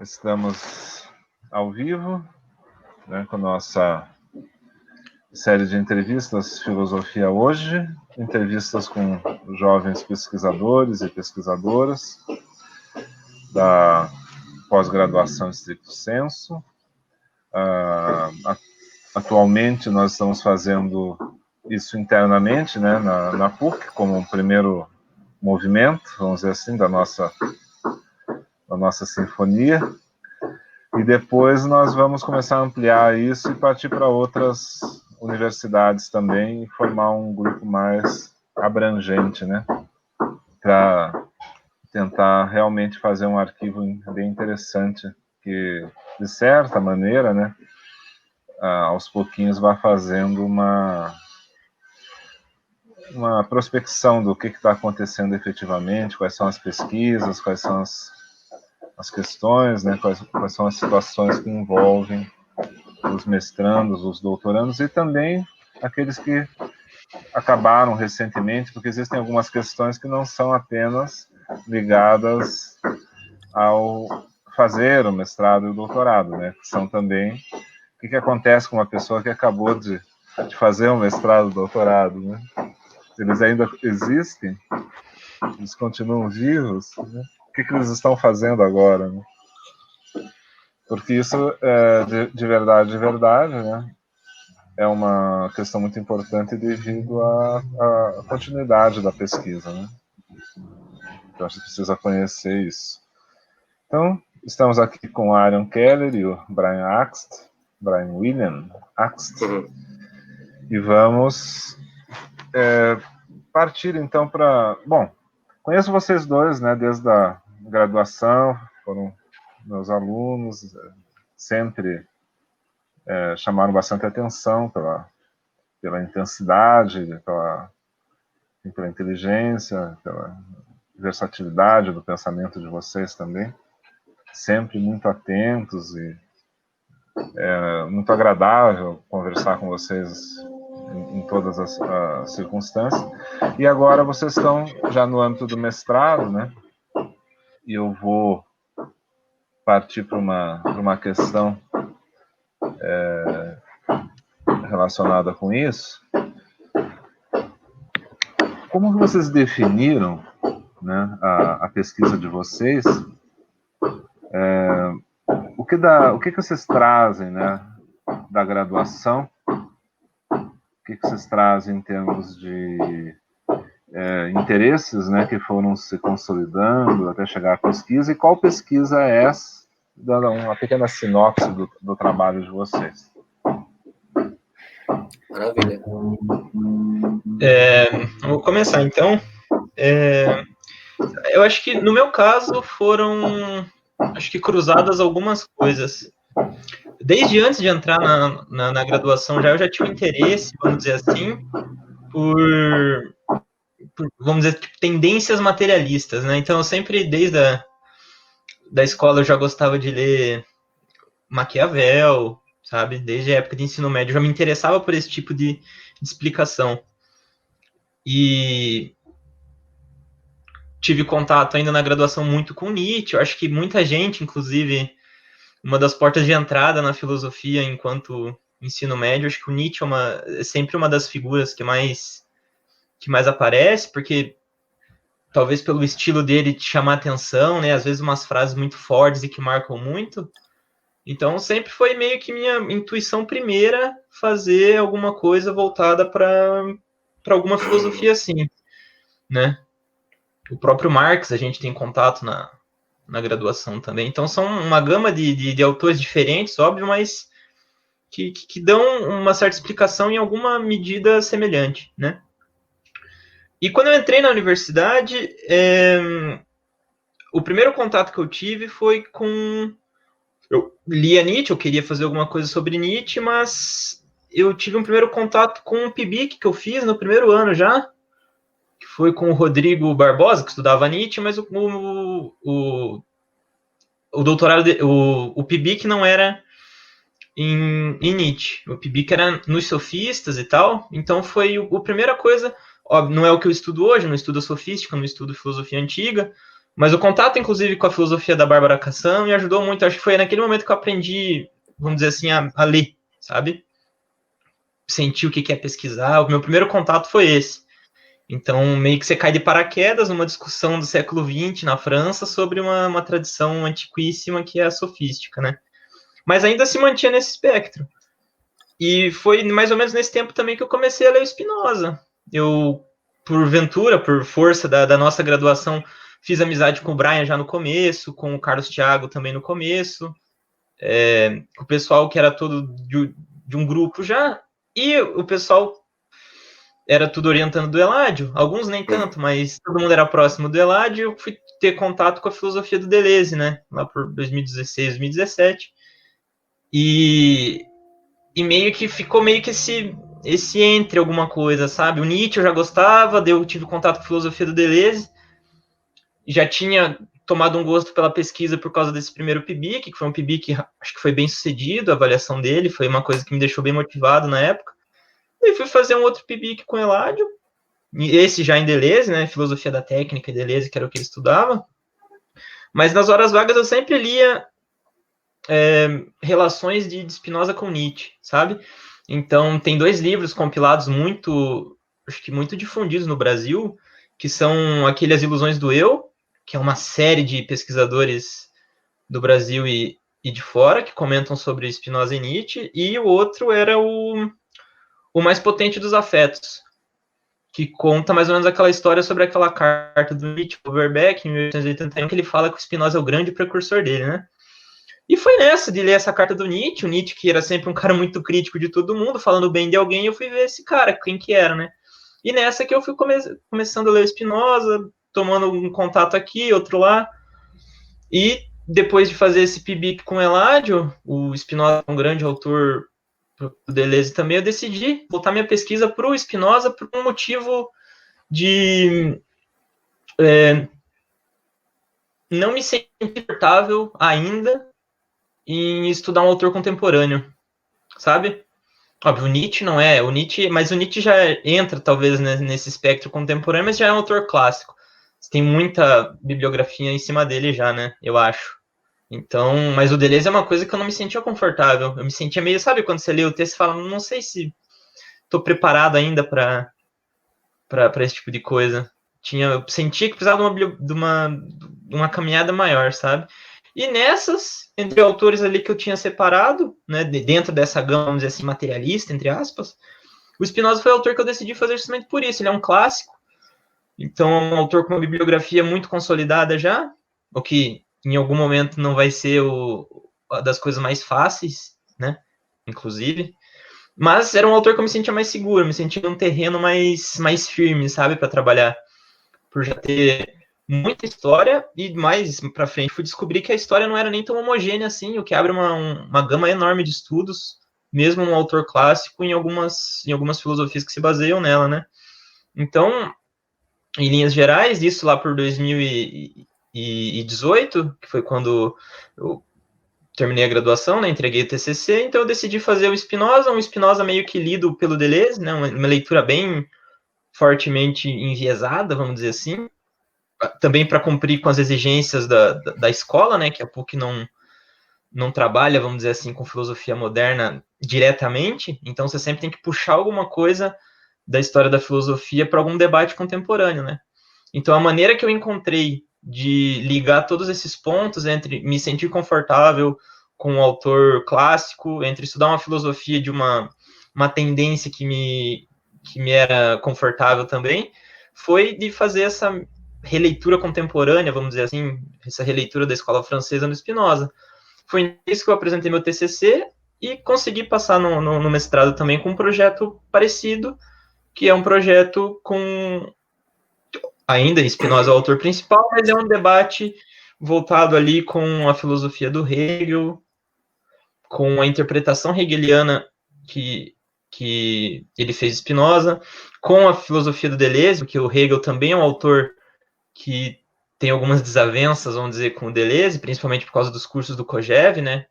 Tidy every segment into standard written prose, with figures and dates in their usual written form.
Estamos ao vivo, né, com nossa série de entrevistas Filosofia Hoje, entrevistas com jovens pesquisadores e pesquisadoras da pós-graduação Stricto Sensu. Atualmente nós estamos fazendo isso internamente, né, na PUC, como um primeiro movimento, vamos dizer assim, da nossa sinfonia. E depois nós vamos começar a ampliar isso e partir para outras universidades também e formar um grupo mais abrangente, né? Para tentar realmente fazer um arquivo bem interessante que, de certa maneira, né, aos pouquinhos vai fazendo uma prospecção do que está acontecendo efetivamente, quais são as pesquisas, quais são as questões, né, quais são as situações que envolvem os mestrandos, os doutorandos e também aqueles que acabaram recentemente, porque existem algumas questões que não são apenas ligadas ao fazer o mestrado e o doutorado, né, que são também o que acontece com uma pessoa que acabou de fazer um mestrado e doutorado, né? Eles ainda existem, eles continuam vivos, né? O que eles estão fazendo agora, né? Porque isso, de verdade, né, é uma questão muito importante devido à continuidade da pesquisa, né? Então, a gente precisa conhecer isso. Então, estamos aqui com o Arion Keller e o Brian William Axt, e vamos partir, então, para... Bom, conheço vocês dois, né, desde a graduação, foram meus alunos, sempre chamaram bastante atenção pela intensidade, pela inteligência, pela versatilidade do pensamento de vocês também, sempre muito atentos e muito agradável conversar com vocês em todas as circunstâncias. E agora vocês estão já no âmbito do mestrado, né? E eu vou partir para uma questão relacionada com isso. Como vocês definiram, né, a pesquisa de vocês? O que vocês trazem, né, da graduação? O que vocês trazem em termos de interesses, né, que foram se consolidando até chegar à pesquisa? E qual pesquisa é essa? Dando uma pequena sinopse do trabalho de vocês. Maravilha. Vou começar, então. Eu acho que, no meu caso, foram cruzadas algumas coisas. Desde antes de entrar na graduação, eu já tinha um interesse, vamos dizer assim, por vamos dizer, tendências materialistas, né? Então, eu sempre, desde da escola, eu já gostava de ler Maquiavel, sabe? Desde a época de ensino médio, eu já me interessava por esse tipo de explicação. E tive contato ainda na graduação muito com Nietzsche. Eu acho que muita gente, inclusive, uma das portas de entrada na filosofia enquanto ensino médio, acho que o Nietzsche é sempre uma das figuras que mais aparece, porque talvez pelo estilo dele te chamar atenção, né? Às vezes umas frases muito fortes e que marcam muito. Então sempre foi meio que minha intuição primeira fazer alguma coisa voltada para alguma filosofia assim, né? O próprio Marx a gente tem contato na graduação também. Então são uma gama de autores diferentes, óbvio, mas que dão uma certa explicação em alguma medida semelhante, né? E quando eu entrei na universidade, o primeiro contato que eu tive foi com... Eu lia Nietzsche, eu queria fazer alguma coisa sobre Nietzsche, mas eu tive um primeiro contato com o PIBIC que eu fiz no primeiro ano já, que foi com o Rodrigo Barbosa, que estudava Nietzsche, mas o doutorado, o PIBIC não era em Nietzsche. O PIBIC era nos sofistas e tal, então foi a primeira coisa. Óbvio, não é o que eu estudo hoje, não estudo a sofística, não estudo filosofia antiga, Mas o contato, inclusive, com a filosofia da Bárbara Kassam me ajudou muito. Acho que foi naquele momento que eu aprendi, vamos dizer assim, a ler, sabe? Sentir o que é pesquisar. O meu primeiro contato foi esse. Então, meio que você cai de paraquedas numa discussão do século XX na França sobre uma tradição antiquíssima que é a sofística, né? Mas ainda se mantinha nesse espectro. E foi mais ou menos nesse tempo também que eu comecei a ler o Spinoza. Eu, por ventura, por força da nossa graduação, fiz amizade com o Brian já no começo, com o Carlos Thiago também no começo, com o pessoal que era todo de um grupo já, e o pessoal era tudo orientando do Eládio, alguns nem tanto, mas todo mundo era próximo do Eládio. Eu fui ter contato com a filosofia do Deleuze, né, lá por 2016, 2017, e meio que ficou meio que esse entre alguma coisa, sabe? O Nietzsche eu já gostava, eu tive contato com a filosofia do Deleuze, já tinha tomado um gosto pela pesquisa por causa desse primeiro PIBIC, que foi um PIBIC que acho que foi bem sucedido, a avaliação dele, foi uma coisa que me deixou bem motivado na época. E fui fazer um outro PIBIC com o Eládio, esse já em Deleuze, né, filosofia da técnica e Deleuze, que era o que ele estudava. Mas nas horas vagas eu sempre lia relações de Spinoza com Nietzsche, sabe? Então tem 2 livros compilados acho que muito difundidos no Brasil, que são aquele As Ilusões do Eu, que é uma série de pesquisadores do Brasil e de fora que comentam sobre Spinoza e Nietzsche, e o outro era o Mais Potente dos Afetos, que conta mais ou menos aquela história sobre aquela carta do Nietzsche ao Verbeck, em 1881, que ele fala que o Spinoza é o grande precursor dele, né? E foi nessa de ler essa carta do Nietzsche, o Nietzsche que era sempre um cara muito crítico de todo mundo, falando bem de alguém, eu fui ver esse cara, quem que era, né? E nessa que eu fui começando a ler o Spinoza, tomando um contato aqui, outro lá, e depois de fazer esse PIBIC com o Eládio, o Spinoza é um grande autor do Deleuze também, eu decidi voltar minha pesquisa para o Spinoza por um motivo de não me sentir confortável ainda em estudar um autor contemporâneo, sabe? Óbvio, o Nietzsche não é, mas o Nietzsche já entra talvez nesse espectro contemporâneo, mas já é um autor clássico. Tem muita bibliografia em cima dele já, né? Eu acho. Então, mas o Deleuze é uma coisa que eu não me sentia confortável. Eu me sentia meio, sabe, quando você lê o texto e fala, não sei se estou preparado ainda para esse tipo de coisa. Eu sentia que precisava de uma caminhada maior, sabe? E nessas, entre autores ali que eu tinha separado, né, dentro dessa gama, vamos dizer assim, materialista, entre aspas, o Spinoza foi o autor que eu decidi fazer justamente por isso. Ele é um clássico, então é um autor com uma bibliografia muito consolidada já, o que em algum momento não vai ser das coisas mais fáceis, né, inclusive. Mas era um autor que eu me sentia mais seguro, me sentia num terreno mais firme, sabe, para trabalhar. Por já ter muita história e mais para frente fui descobrir que a história não era nem tão homogênea assim, o que abre uma gama enorme de estudos, mesmo um autor clássico, em algumas filosofias que se baseiam nela, né? Então, em linhas gerais, isso lá por 2018, que foi quando eu terminei a graduação, né, entreguei o TCC, então eu decidi fazer um Spinoza meio que lido pelo Deleuze, né, uma leitura bem fortemente enviesada, vamos dizer assim, também para cumprir com as exigências da escola, né, que a PUC não trabalha, vamos dizer assim, com filosofia moderna diretamente, então você sempre tem que puxar alguma coisa da história da filosofia para algum debate contemporâneo, né? Então a maneira que eu encontrei de ligar todos esses pontos entre me sentir confortável com um autor clássico, entre estudar uma filosofia de uma tendência que me era confortável também, foi de fazer essa releitura contemporânea, vamos dizer assim, essa releitura da escola francesa no Spinoza. Foi nisso que eu apresentei meu TCC e consegui passar no mestrado também com um projeto parecido, que é um projeto com ainda Spinoza é o autor principal, mas é um debate voltado ali com a filosofia do Hegel, com a interpretação hegeliana que ele fez Spinoza, com a filosofia do Deleuze, porque o Hegel também é um autor que tem algumas desavenças, vamos dizer, com o Deleuze, principalmente por causa dos cursos do Kojève, né,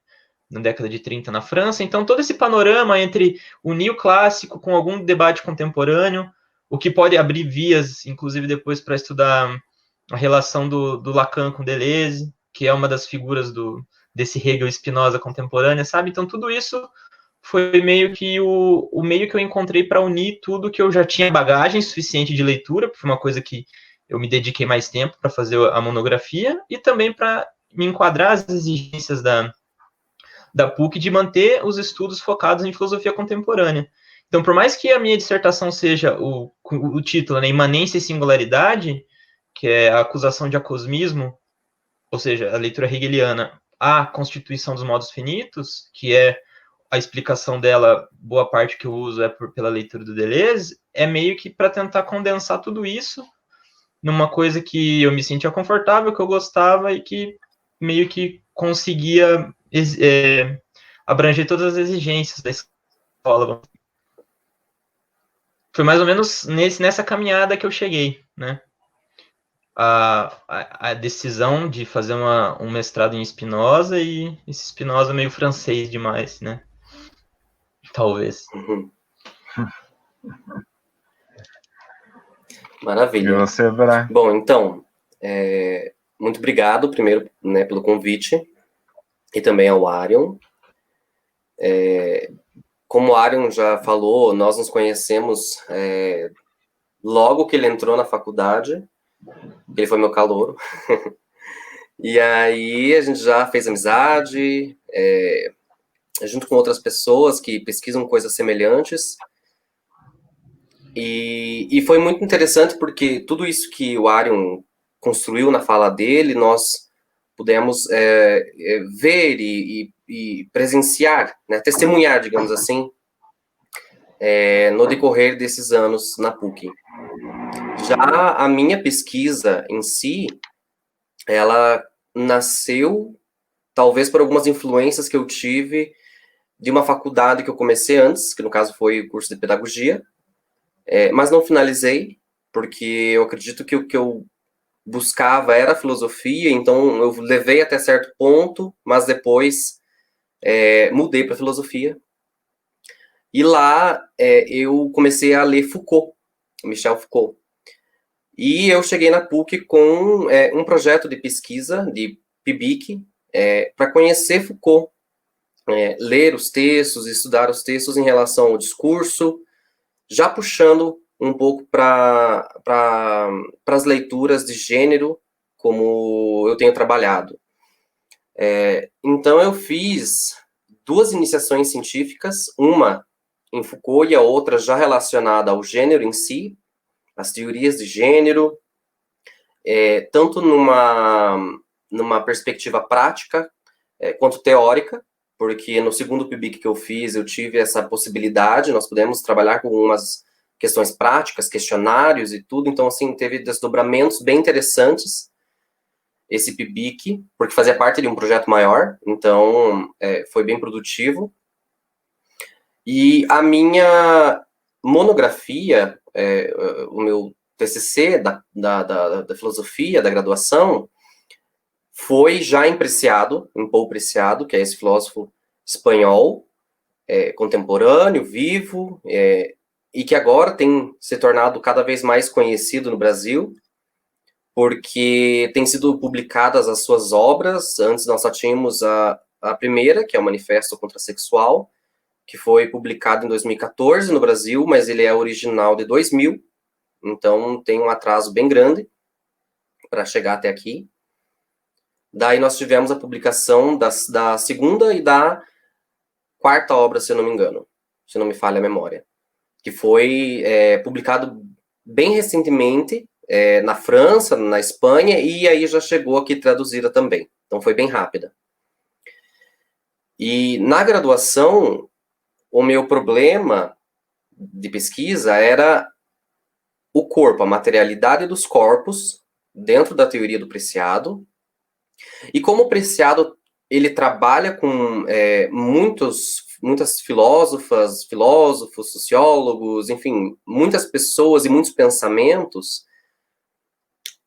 na década de 30 na França. Então, todo esse panorama entre o neoclássico com algum debate contemporâneo, o que pode abrir vias, inclusive depois, para estudar a relação do Lacan com Deleuze, que é uma das figuras desse Hegel Spinoza contemporânea, sabe? Então, tudo isso foi meio que o meio que eu encontrei para unir tudo que eu já tinha bagagem suficiente de leitura, porque foi uma coisa que eu me dediquei mais tempo para fazer a monografia, e também para me enquadrar as exigências da PUC de manter os estudos focados em filosofia contemporânea. Então, por mais que a minha dissertação seja o título, né, Imanência e Singularidade, que é a acusação de acosmismo, ou seja, a leitura hegeliana, à constituição dos modos finitos, que é a explicação dela, boa parte que eu uso é pela leitura do Deleuze, é meio que para tentar condensar tudo isso numa coisa que eu me sentia confortável, que eu gostava e que meio que conseguia abranger todas as exigências da escola. Foi mais ou menos nessa caminhada que eu cheguei, né? A decisão de fazer um mestrado em Spinoza, e esse Spinoza meio francês demais, né? Talvez. Uhum. E Maravilha. você, Bra? Bom, então, muito obrigado, primeiro, né, pelo convite, e também ao Arion. Como o Arion já falou, nós nos conhecemos logo que ele entrou na faculdade, ele foi meu calouro, e aí a gente já fez amizade, junto com outras pessoas que pesquisam coisas semelhantes, e foi muito interessante porque tudo isso que o Arion construiu na fala dele, nós pudemos ver e presenciar, né, testemunhar, digamos assim, no decorrer desses anos na PUC. Já a minha pesquisa em si, ela nasceu talvez por algumas influências que eu tive de uma faculdade que eu comecei antes, que no caso foi o curso de pedagogia, mas não finalizei, porque eu acredito que o que eu buscava era filosofia, então eu levei até certo ponto, mas depois mudei para filosofia. E lá eu comecei a ler Foucault, Michel Foucault. E eu cheguei na PUC com um projeto de pesquisa, de PIBIC, para conhecer Foucault, ler os textos, estudar os textos em relação ao discurso, já puxando um pouco para as leituras de gênero, como eu tenho trabalhado. Então eu fiz 2 iniciações científicas, uma em Foucault e a outra já relacionada ao gênero em si, as teorias de gênero, tanto numa perspectiva prática quanto teórica, porque no segundo PIBIC que eu fiz, eu tive essa possibilidade, nós pudemos trabalhar com umas questões práticas, questionários e tudo, então, assim, teve desdobramentos bem interessantes, esse PIBIC, porque fazia parte de um projeto maior, então, foi bem produtivo. E a minha monografia, o meu TCC da filosofia, da graduação, foi já em Preciado, em Paul Preciado, que é esse filósofo espanhol, contemporâneo, vivo, e que agora tem se tornado cada vez mais conhecido no Brasil, porque tem sido publicadas as suas obras. Antes nós só tínhamos a primeira, que é o Manifesto Contrasexual, que foi publicado em 2014 no Brasil, mas ele é original de 2000, então tem um atraso bem grande para chegar até aqui. Daí nós tivemos a publicação da segunda e da quarta obra, se eu não me engano, se não me falha a memória, que foi publicado bem recentemente na França, na Espanha, e aí já chegou aqui traduzida também. Então foi bem rápida. E na graduação, o meu problema de pesquisa era o corpo, a materialidade dos corpos dentro da teoria do Preciado. E como o Preciado ele trabalha com muitas filósofas, filósofos, sociólogos, enfim, muitas pessoas e muitos pensamentos,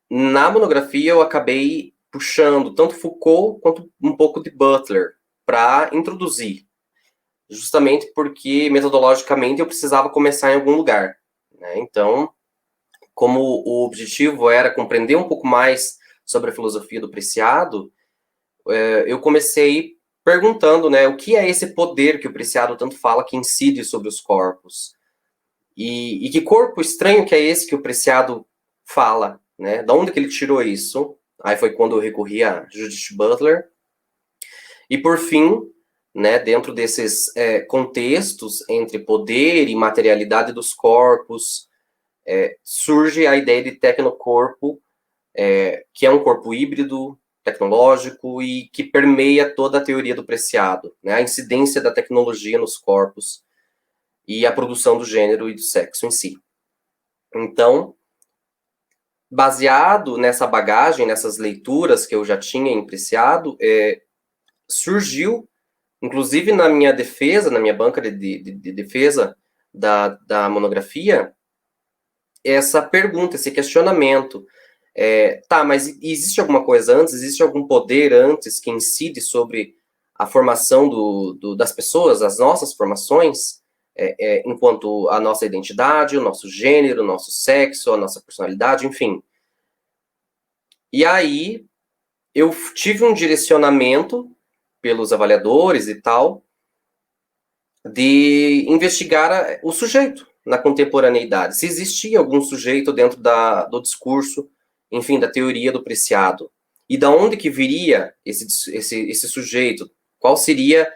na monografia eu acabei puxando tanto Foucault quanto um pouco de Butler para introduzir, justamente porque metodologicamente eu precisava começar em algum lugar, né? Então como o objetivo era compreender um pouco mais sobre a filosofia do Preciado, eu comecei perguntando, né, o que é esse poder que o Preciado tanto fala que incide sobre os corpos? E que corpo estranho que é esse que o Preciado fala, né? Da onde que ele tirou isso? Aí foi quando eu recorri a Judith Butler. E por fim, né, dentro desses contextos entre poder e materialidade dos corpos, surge a ideia de tecnocorpo, que é um corpo híbrido, tecnológico e que permeia toda a teoria do Preciado, né, a incidência da tecnologia nos corpos e a produção do gênero e do sexo em si. Então, baseado nessa bagagem, nessas leituras que eu já tinha em Preciado, surgiu, inclusive na minha defesa, na minha banca de defesa da monografia, essa pergunta, esse questionamento. Mas existe alguma coisa antes? Existe algum poder antes que incide sobre a formação das pessoas, as nossas formações, enquanto a nossa identidade, o nosso gênero, o nosso sexo, a nossa personalidade, enfim. E aí eu tive um direcionamento pelos avaliadores e tal, de investigar o sujeito na contemporaneidade. Se existia algum sujeito dentro do discurso, enfim, da teoria do Preciado. E da onde que viria esse sujeito? Qual seria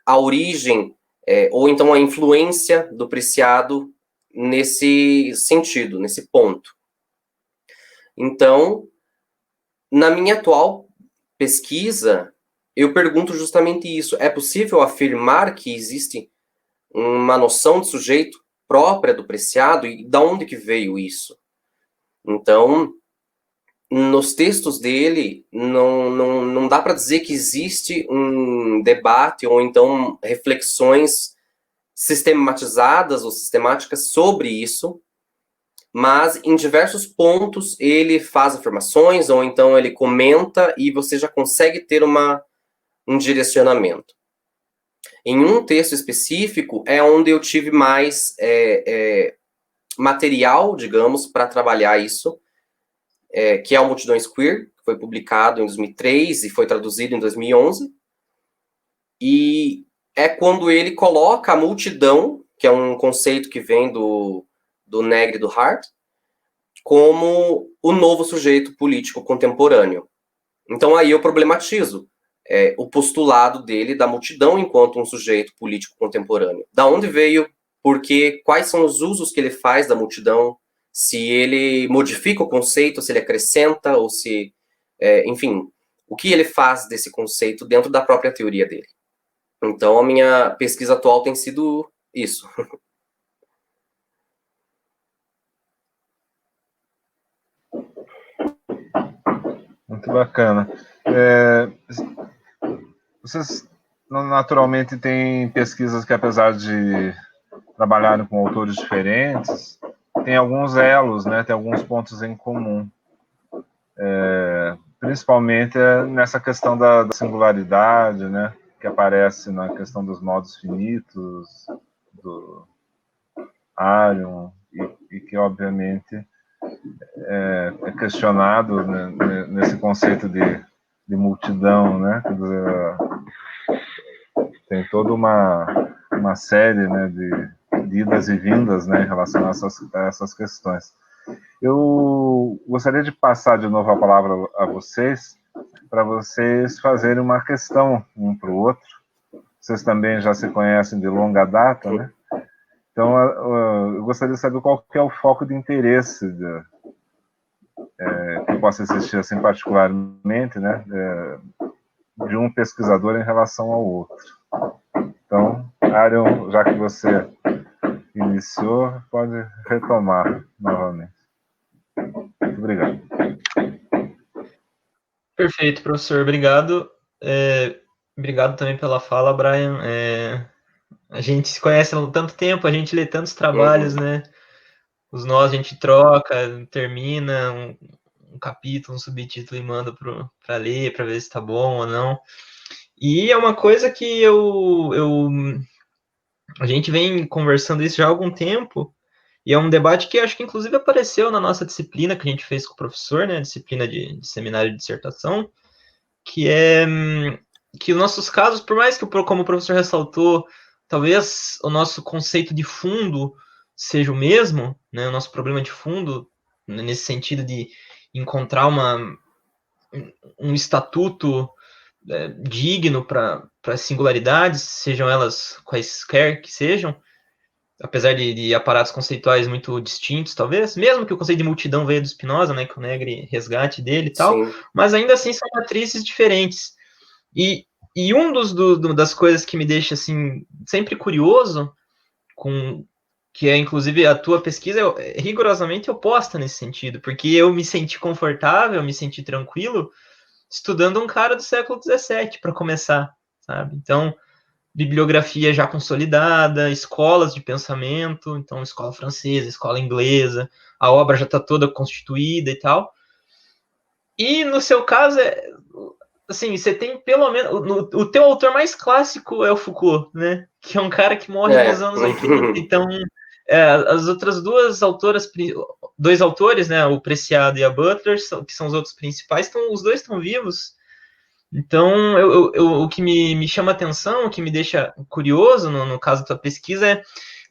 a origem, ou então a influência do Preciado nesse sentido, nesse ponto? Então, na minha atual pesquisa, eu pergunto justamente isso. É possível afirmar que existe uma noção de sujeito própria do Preciado? E da onde que veio isso? Então, nos textos dele, não dá para dizer que existe um debate ou então reflexões sistematizadas ou sistemáticas sobre isso, mas em diversos pontos ele faz afirmações ou então ele comenta e você já consegue ter um direcionamento. Em um texto específico é onde eu tive mais material, digamos, para trabalhar isso, que é o Multidões Queer, que foi publicado em 2003 e foi traduzido em 2011. E é quando ele coloca a multidão, que é um conceito que vem do Negri e do Hart, como o novo sujeito político contemporâneo. Então aí eu problematizo o postulado dele da multidão enquanto um sujeito político contemporâneo. Da onde veio? Porque quais são os usos que ele faz da multidão? Se ele modifica o conceito, se ele acrescenta, ou se... enfim, o que ele faz desse conceito dentro da própria teoria dele. Então, a minha pesquisa atual tem sido isso. Muito bacana. Vocês naturalmente têm pesquisas que, apesar de trabalharem com autores diferentes, tem alguns elos, né? Tem alguns pontos em comum. Principalmente nessa questão da singularidade, né? Que aparece na questão dos modos finitos, do Arion, e que, obviamente, é questionado, né, nesse conceito de multidão, né? Quer dizer, tem toda uma série, né, de idas e vindas, né, em relação a essas questões. Eu gostaria de passar de novo a palavra a vocês, para vocês fazerem uma questão um para o outro. Vocês também já se conhecem de longa data, né? Então, eu gostaria de saber qual que é o foco de interesse que possa existir, assim, particularmente, né, de um pesquisador em relação ao outro. Então, Arion, já que você iniciou, pode retomar novamente. Muito obrigado. Perfeito, professor. Obrigado. Obrigado também pela fala, Brian. A gente se conhece há tanto tempo, a gente lê tantos trabalhos, né? Os nós a gente troca, termina um capítulo, um subtítulo e manda para ler, para ver se tá bom ou não. E é uma coisa que a gente vem conversando isso já há algum tempo, E é um debate que acho que inclusive apareceu na nossa disciplina que a gente fez com o professor, né, disciplina de seminário de dissertação, que é que os nossos casos, por mais que, como o professor ressaltou, talvez o nosso conceito de fundo seja o mesmo, né, o nosso problema de fundo, nesse sentido de encontrar um estatuto digno para singularidades, sejam elas quaisquer que sejam, apesar de aparatos conceituais muito distintos, talvez, mesmo que o conceito de multidão veio do Spinoza, né, que o Negri resgate dele e tal, Sim. mas ainda assim são matrizes diferentes. E um das coisas que me deixa assim sempre curioso, que é inclusive a tua pesquisa é rigorosamente oposta nesse sentido, porque eu me senti confortável, me senti tranquilo estudando um cara do século XVII para começar, sabe? Então, bibliografia já consolidada, escolas de pensamento, então escola francesa, escola inglesa, a obra já está toda constituída e tal. E no seu caso, assim, você tem pelo menos. O teu autor mais clássico é o Foucault, né? Que é um cara que morre nos anos 80. Então, as outras duas autoras, dois autores, né? O Preciado e a Butler, que são os outros principais, os dois estão vivos. Então, o que me chama atenção, o que me deixa curioso no caso da tua pesquisa é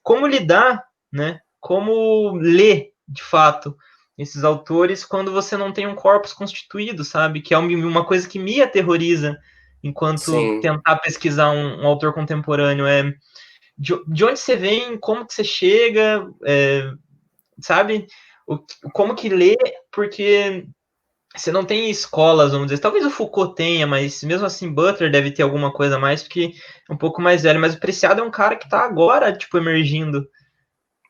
como lidar, né? Como ler, de fato, esses autores quando você não tem um corpus constituído, sabe? Que é uma coisa que me aterroriza enquanto Sim. tentar pesquisar um autor contemporâneo. De onde você vem, como que você chega, sabe? Como que ler, porque você não tem escolas, vamos dizer. Talvez o Foucault tenha, mas mesmo assim Butler deve ter alguma coisa a mais, porque é um pouco mais velho. Mas o Preciado é um cara que está agora, tipo, emergindo.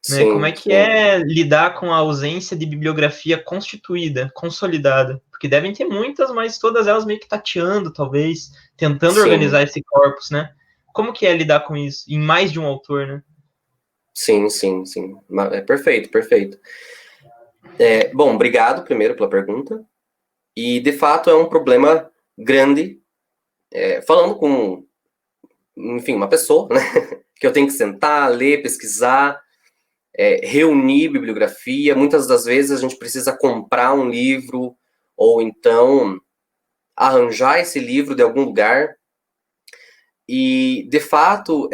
Né? Como é Sim, que sim. é lidar com a ausência de bibliografia constituída, consolidada? Porque devem ter muitas, mas todas elas meio que tateando, talvez, tentando Sim. organizar esse corpus, né? Como que é lidar com isso? Em mais de um autor, né? Sim, sim, sim. É perfeito, perfeito. Bom, obrigado primeiro pela pergunta. E, de fato, é um problema grande. Falando com, enfim, uma pessoa, né? Que eu tenho que sentar, ler, pesquisar, reunir bibliografia. Muitas das vezes a gente precisa comprar um livro ou então arranjar esse livro de algum lugar. E, de fato,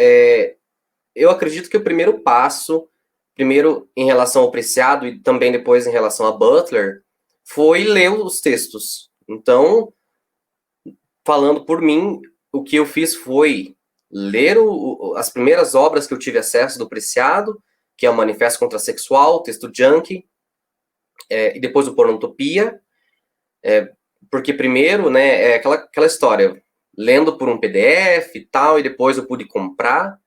eu acredito que o primeiro passo, primeiro em relação ao Preciado e também depois em relação a Butler, foi ler os textos. Então, falando por mim, o que eu fiz foi ler as primeiras obras que eu tive acesso do Preciado, que é o Manifesto Contrasexual, texto Junkie, e depois o Pornotopia, porque primeiro, né, é aquela história, lendo por um PDF e tal, e depois eu pude comprar,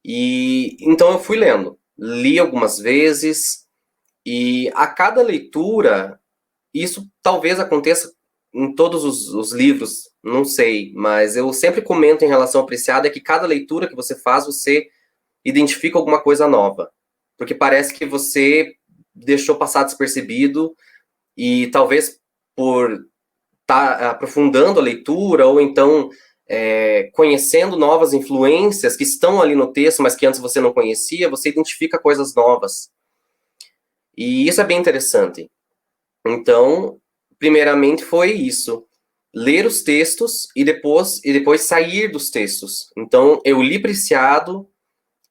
e então eu fui lendo. Li algumas vezes, e a cada leitura, isso talvez aconteça em todos os livros, não sei, mas eu sempre comento em relação ao Preciado é que cada leitura que você faz, você identifica alguma coisa nova. Porque parece que você deixou passar despercebido e talvez por estar aprofundando a leitura ou então conhecendo novas influências que estão ali no texto, mas que antes você não conhecia, você identifica coisas novas. E isso é bem interessante. Então, primeiramente foi isso, ler os textos e depois sair dos textos. Então, eu li Preciado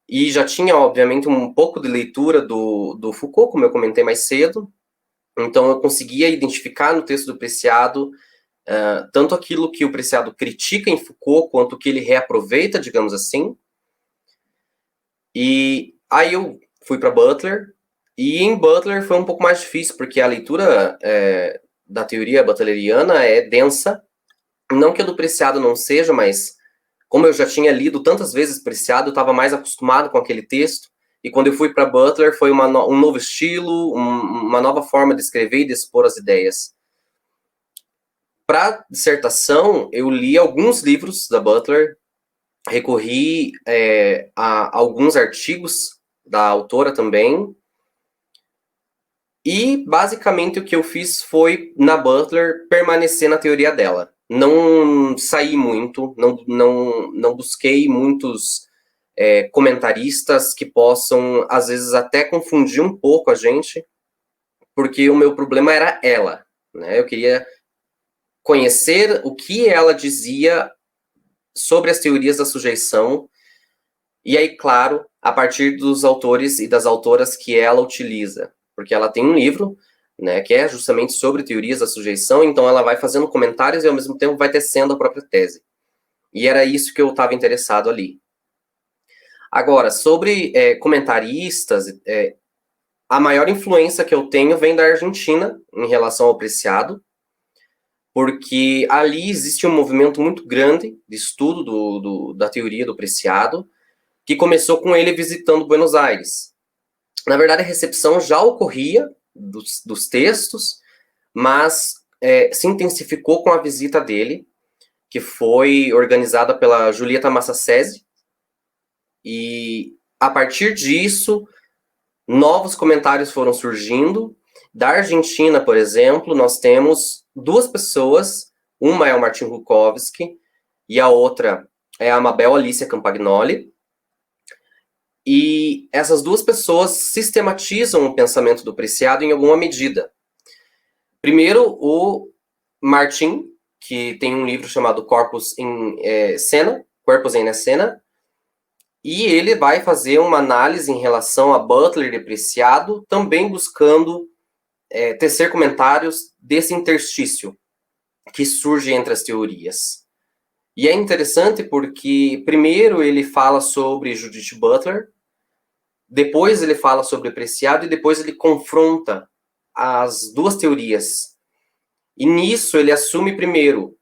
e já tinha, obviamente, um pouco de leitura do Foucault, como eu comentei mais cedo. Então, eu conseguia identificar no texto do Preciado tanto aquilo que o Preciado critica em Foucault, quanto o que ele reaproveita, digamos assim. E aí eu fui para Butler, e em Butler foi um pouco mais difícil, porque a leitura da teoria butleriana é densa. Não que a do Preciado não seja, mas como eu já tinha lido tantas vezes Preciado, eu estava mais acostumado com aquele texto. E quando eu fui para Butler, foi um novo estilo, uma nova forma de escrever e de expor as ideias. Para dissertação, eu li alguns livros da Butler, recorri a alguns artigos da autora também, e basicamente o que eu fiz foi, na Butler, permanecer na teoria dela. Não saí muito, não busquei muitos comentaristas que possam, às vezes, até confundir um pouco a gente, porque o meu problema era ela, né? Eu queria conhecer o que ela dizia sobre as teorias da sujeição, e aí, claro, a partir dos autores e das autoras que ela utiliza, porque ela tem um livro, né, que é justamente sobre teorias da sujeição, então ela vai fazendo comentários e ao mesmo tempo vai tecendo a própria tese. E era isso que eu estava interessado ali. Agora, sobre comentaristas, a maior influência que eu tenho vem da Argentina em relação ao Preciado, porque ali existe um movimento muito grande de estudo da teoria do Preciado, que começou com ele visitando Buenos Aires. Na verdade, a recepção já ocorria dos textos, mas se intensificou com a visita dele, que foi organizada pela Julieta Massacesi, e a partir disso, novos comentários foram surgindo. Da Argentina, por exemplo, nós temos duas pessoas, uma é o Martin Rutkowski e a outra é a Mabel Alicia Campagnoli, e essas duas pessoas sistematizam o pensamento do Preciado em alguma medida. Primeiro, o Martin, que tem um livro chamado Corpus in Escena, e ele vai fazer uma análise em relação a Butler e Preciado, também buscando tecer comentários desse interstício que surge entre as teorias. E é interessante porque, primeiro, ele fala sobre Judith Butler, depois ele fala sobre Preciado, e depois ele confronta as duas teorias. E nisso ele assume, primeiro,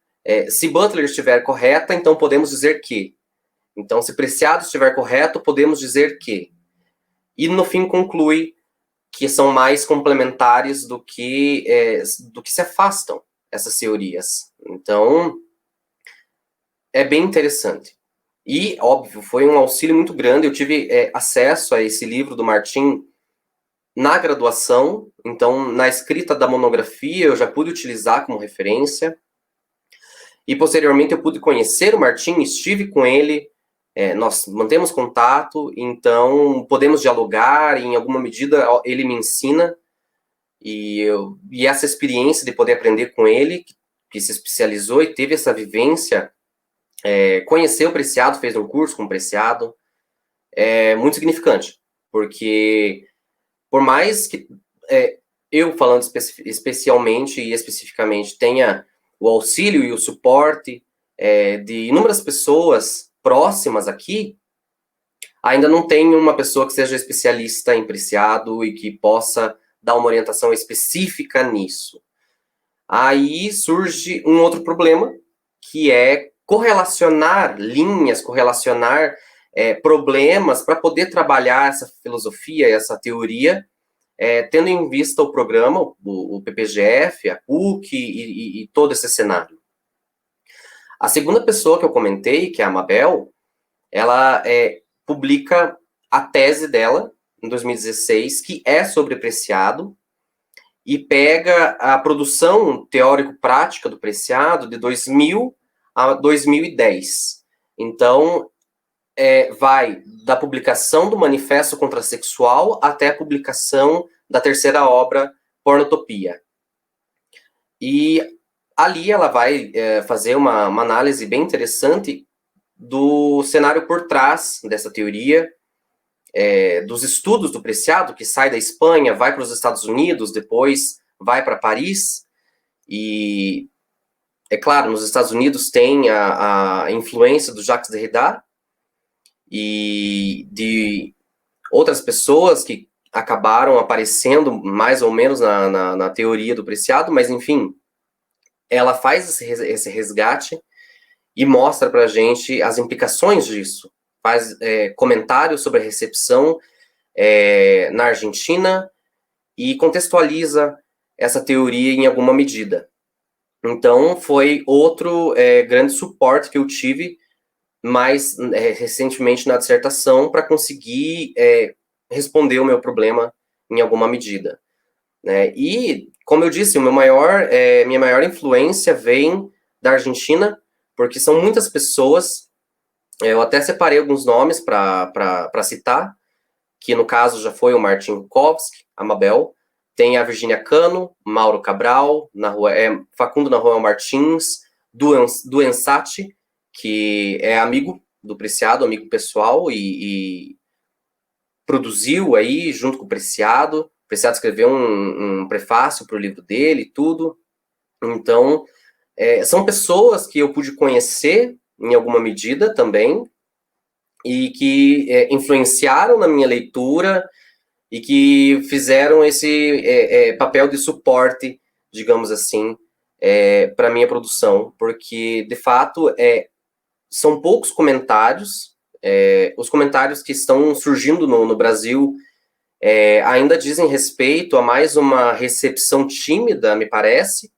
se Butler estiver correta, então podemos dizer que. Então, se Preciado estiver correto, podemos dizer que. E, no fim, conclui que são mais complementares do que se afastam essas teorias. Então, é bem interessante. E, óbvio, foi um auxílio muito grande. Eu tive acesso a esse livro do Martin na graduação. Então, na escrita da monografia, eu já pude utilizar como referência. E, posteriormente, eu pude conhecer o Martin, estive com ele. Nós mantemos contato, então podemos dialogar, e em alguma medida ele me ensina, e essa experiência de poder aprender com ele, que se especializou e teve essa vivência, conheceu o Preciado, fez um curso com o Preciado, é muito significante, porque por mais que eu, falando especialmente e especificamente, tenha o auxílio e o suporte de inúmeras pessoas próximas aqui, ainda não tem uma pessoa que seja especialista em Preciado e que possa dar uma orientação específica nisso. Aí surge um outro problema, que é correlacionar linhas, correlacionar problemas para poder trabalhar essa filosofia, essa teoria, tendo em vista o programa, o PPGF, a PUC e todo esse cenário. A segunda pessoa que eu comentei, que é a Mabel, ela publica a tese dela, em 2016, que é sobre Preciado, e pega a produção teórico-prática do Preciado de 2000 a 2010. Então, vai da publicação do Manifesto Contrasexual até a publicação da terceira obra, Pornotopia. E ali ela vai fazer uma análise bem interessante do cenário por trás dessa teoria, dos estudos do Preciado, que sai da Espanha, vai para os Estados Unidos, depois vai para Paris, e, é claro, nos Estados Unidos tem a influência do Jacques Derrida e de outras pessoas que acabaram aparecendo mais ou menos na teoria do Preciado, mas, enfim, ela faz esse resgate e mostra para a gente as implicações disso. Faz comentários sobre a recepção na Argentina e contextualiza essa teoria em alguma medida. Então, foi outro grande suporte que eu tive mais recentemente na dissertação para conseguir responder o meu problema em alguma medida. Né? E, como eu disse, minha maior influência vem da Argentina, porque são muitas pessoas Eu até separei alguns nomes para citar, que no caso já foi o Martin Rutkowski, a Mabel, tem a Virginia Cano, Mauro Cabral, Facundo Naruel Martins, Duen Sati, que é amigo do Preciado, amigo pessoal, e produziu aí, junto com o Preciado. O Preciado escreveu um prefácio para o livro dele e tudo. Então, são pessoas que eu pude conhecer, em alguma medida também, e que influenciaram na minha leitura e que fizeram esse papel de suporte, digamos assim, para a minha produção, porque, de fato, são poucos comentários, os comentários que estão surgindo no Brasil ainda dizem respeito a mais uma recepção tímida, me parece.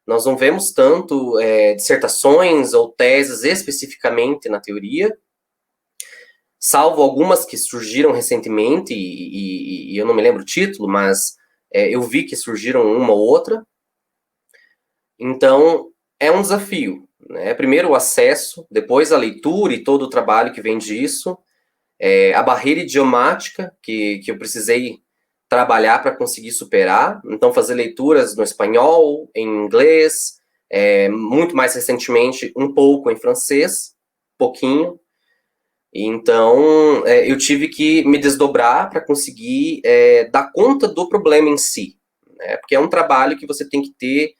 Nós não vemos tanto dissertações ou teses especificamente na teoria, salvo algumas que surgiram recentemente, e eu não me lembro o título, mas eu vi que surgiram uma ou outra. Então, é um desafio, né? Primeiro o acesso, depois a leitura e todo o trabalho que vem disso, a barreira idiomática que eu precisei trabalhar para conseguir superar. Então, fazer leituras no espanhol, em inglês, muito mais recentemente, um pouco em francês, pouquinho. Então, eu tive que me desdobrar para conseguir dar conta do problema em si, né? Porque é um trabalho que você tem que ter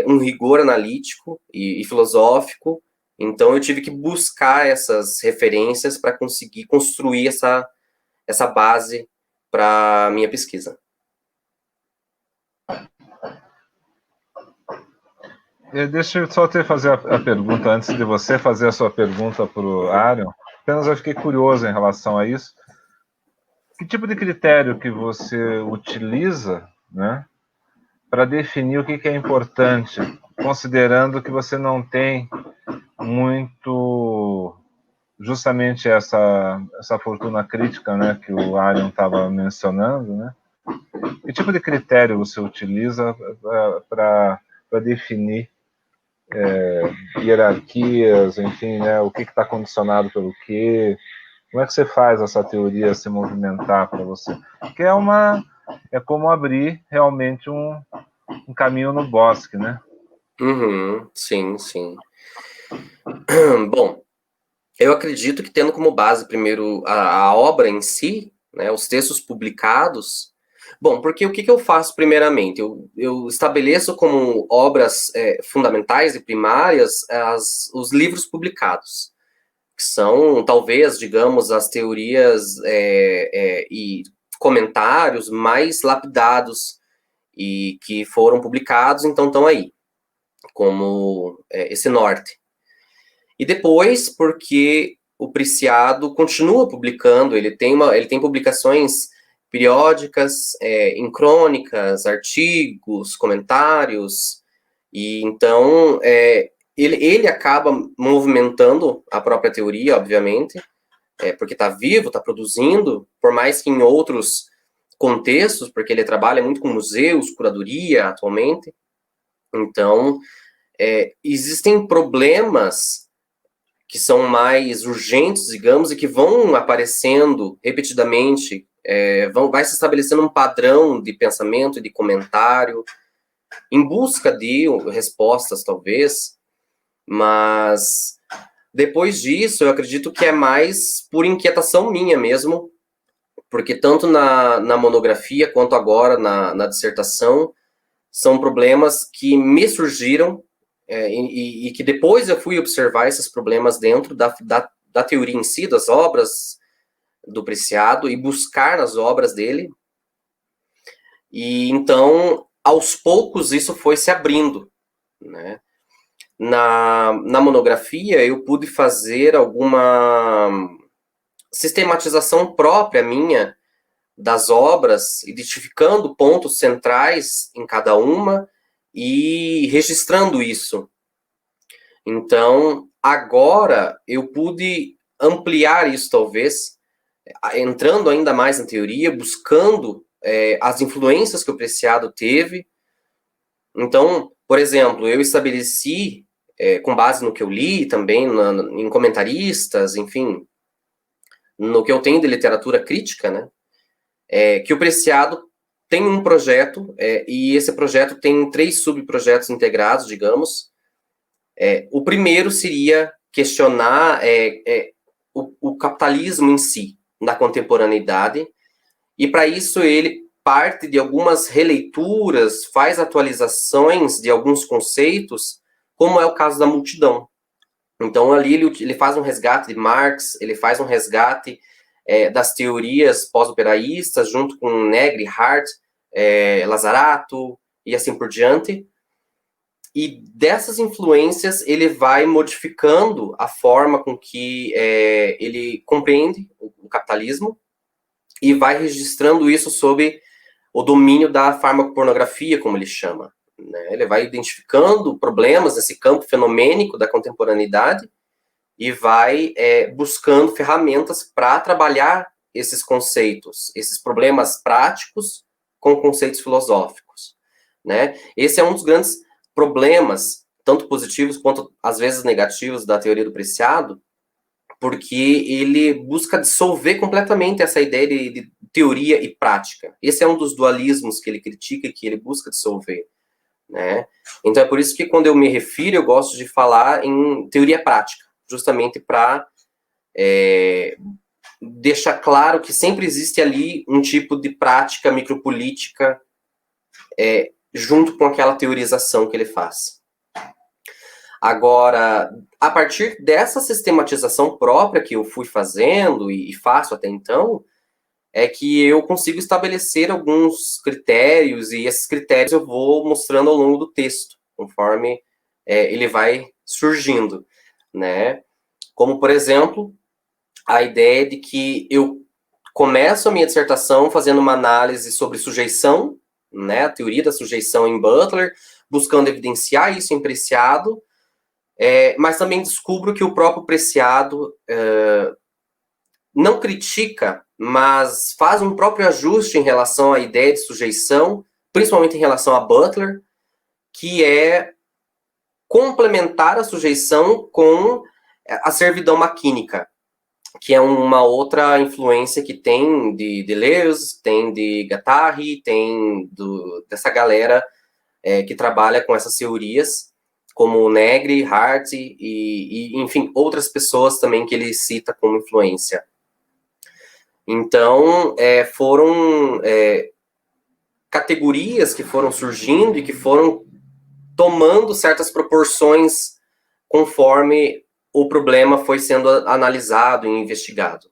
um rigor analítico e filosófico. Então, eu tive que buscar essas referências para conseguir construir essa base para a minha pesquisa. Deixa eu só fazer a pergunta, antes de você fazer a sua pergunta para o Arion. Apenas eu fiquei curioso em relação a isso. Que tipo de critério que você utiliza, né, para definir o que é importante, considerando que você não tem muito justamente essa fortuna crítica, né, que o Arion estava mencionando, né? Que tipo de critério você utiliza para definir hierarquias, enfim, né, o que está condicionado pelo quê? Como é que você faz essa teoria se movimentar para você? Porque é como abrir realmente um caminho no bosque, né? Uhum, sim, sim. Bom, eu acredito que tendo como base primeiro a obra em si, né, os textos publicados. Bom, porque o que eu faço primeiramente? Eu estabeleço como obras fundamentais e primárias os livros publicados, que são, talvez, digamos, as teorias e comentários mais lapidados e que foram publicados, então estão aí, como esse norte. E depois, porque o Preciado continua publicando, ele tem publicações periódicas, em crônicas, artigos, comentários, e então ele acaba movimentando a própria teoria, obviamente, porque está vivo, está produzindo, por mais que em outros contextos, porque ele trabalha muito com museus, curadoria atualmente. Então, existem problemas que são mais urgentes, digamos, e que vão aparecendo repetidamente, vai se estabelecendo um padrão de pensamento e de comentário, em busca de respostas, talvez, mas depois disso, eu acredito que é mais por inquietação minha mesmo, porque tanto na monografia quanto agora na dissertação, são problemas que me surgiram e que depois eu fui observar esses problemas dentro da teoria em si, das obras do Preciado, e buscar nas obras dele. E então, aos poucos, isso foi se abrindo, né? Na monografia, eu pude fazer alguma sistematização própria minha das obras, identificando pontos centrais em cada uma e registrando isso. Então, agora eu pude ampliar isso, talvez, entrando ainda mais na teoria, buscando as influências que o Preciado teve. Então, por exemplo, eu estabeleci com base no que eu li também, em comentaristas, enfim, no que eu tenho de literatura crítica, né, que o Preciado tem um projeto, e esse projeto tem 3 subprojetos integrados, digamos. O primeiro seria questionar o capitalismo em si, na contemporaneidade, e para isso ele parte de algumas releituras, faz atualizações de alguns conceitos, como é o caso da multidão. Então, ali ele faz um resgate de Marx, ele faz um resgate das teorias pós-operaístas, junto com Negri, Hart, Lazarato, e assim por diante. E dessas influências, ele vai modificando a forma com que ele compreende o capitalismo, e vai registrando isso sob o domínio da farmacopornografia, como ele chama. Né? Ele vai identificando problemas nesse campo fenomênico da contemporaneidade e vai buscando ferramentas para trabalhar esses conceitos, esses problemas práticos com conceitos filosóficos. Né? Esse é um dos grandes problemas, tanto positivos quanto, às vezes, negativos da teoria do Preciado, porque ele busca dissolver completamente essa ideia de teoria e prática. Esse é um dos dualismos que ele critica e que ele busca dissolver. Né? Então é por isso que quando eu me refiro, eu gosto de falar em teoria prática, justamente para deixar claro que sempre existe ali um tipo de prática micropolítica junto com aquela teorização que ele faz. Agora, a partir dessa sistematização própria que eu fui fazendo e faço até então, é que eu consigo estabelecer alguns critérios, e esses critérios eu vou mostrando ao longo do texto, conforme ele vai surgindo, né? Como, por exemplo, a ideia de que eu começo a minha dissertação fazendo uma análise sobre sujeição, né, a teoria da sujeição em Butler, buscando evidenciar isso em Preciado, mas também descubro que o próprio Preciado não critica, mas faz um próprio ajuste em relação à ideia de sujeição, principalmente em relação a Butler, que é complementar a sujeição com a servidão maquínica, que é uma outra influência que tem de Deleuze, tem de Guattari, tem dessa galera que trabalha com essas teorias, como Negri, Hart e, enfim, outras pessoas também que ele cita como influência. Então, foram categorias que foram surgindo e que foram tomando certas proporções conforme o problema foi sendo analisado e investigado.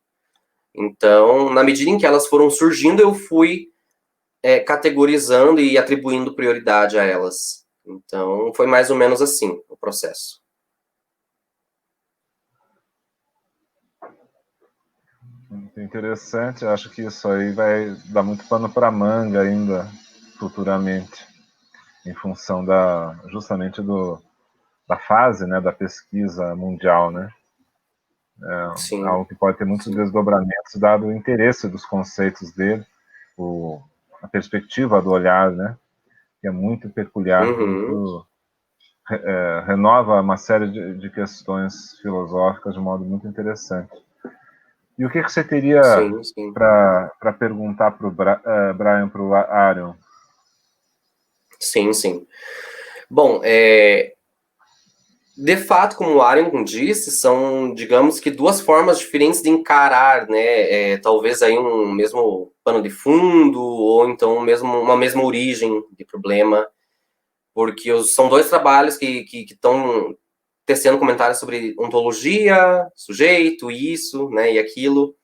Então, na medida em que elas foram surgindo, eu fui categorizando e atribuindo prioridade a elas. Então, foi mais ou menos assim o processo. Muito interessante, acho que isso aí vai dar muito pano para manga ainda futuramente, em função justamente da fase, né, da pesquisa mundial, né? Sim. Algo que pode ter muitos desdobramentos, dado o interesse dos conceitos dele, a perspectiva do olhar, né? Que é muito peculiar, muito, renova uma série de questões filosóficas de modo muito interessante. E o que você teria para perguntar para o Brian, para o Arion? Sim, sim. Bom, de fato, como o Arion disse, são, digamos que, duas formas diferentes de encarar, né? Talvez aí um mesmo pano de fundo, ou então uma mesma origem de problema, porque são dois trabalhos que estão tecendo comentários sobre ontologia, sujeito, isso, né, e aquilo.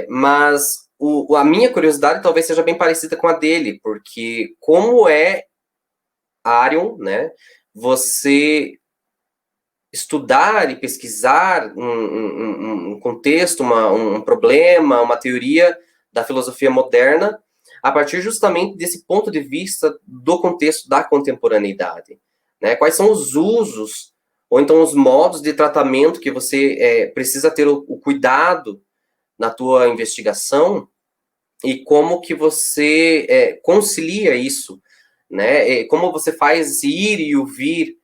Mas a minha curiosidade talvez seja bem parecida com a dele, porque como é Arion, né, você estudar e pesquisar um contexto, um problema, uma teoria da filosofia moderna, a partir justamente desse ponto de vista do contexto da contemporaneidade. Né? Quais são os usos, ou então os modos de tratamento que você precisa ter o cuidado na tua investigação, e como que você concilia isso, né? Como você faz esse ir e o vir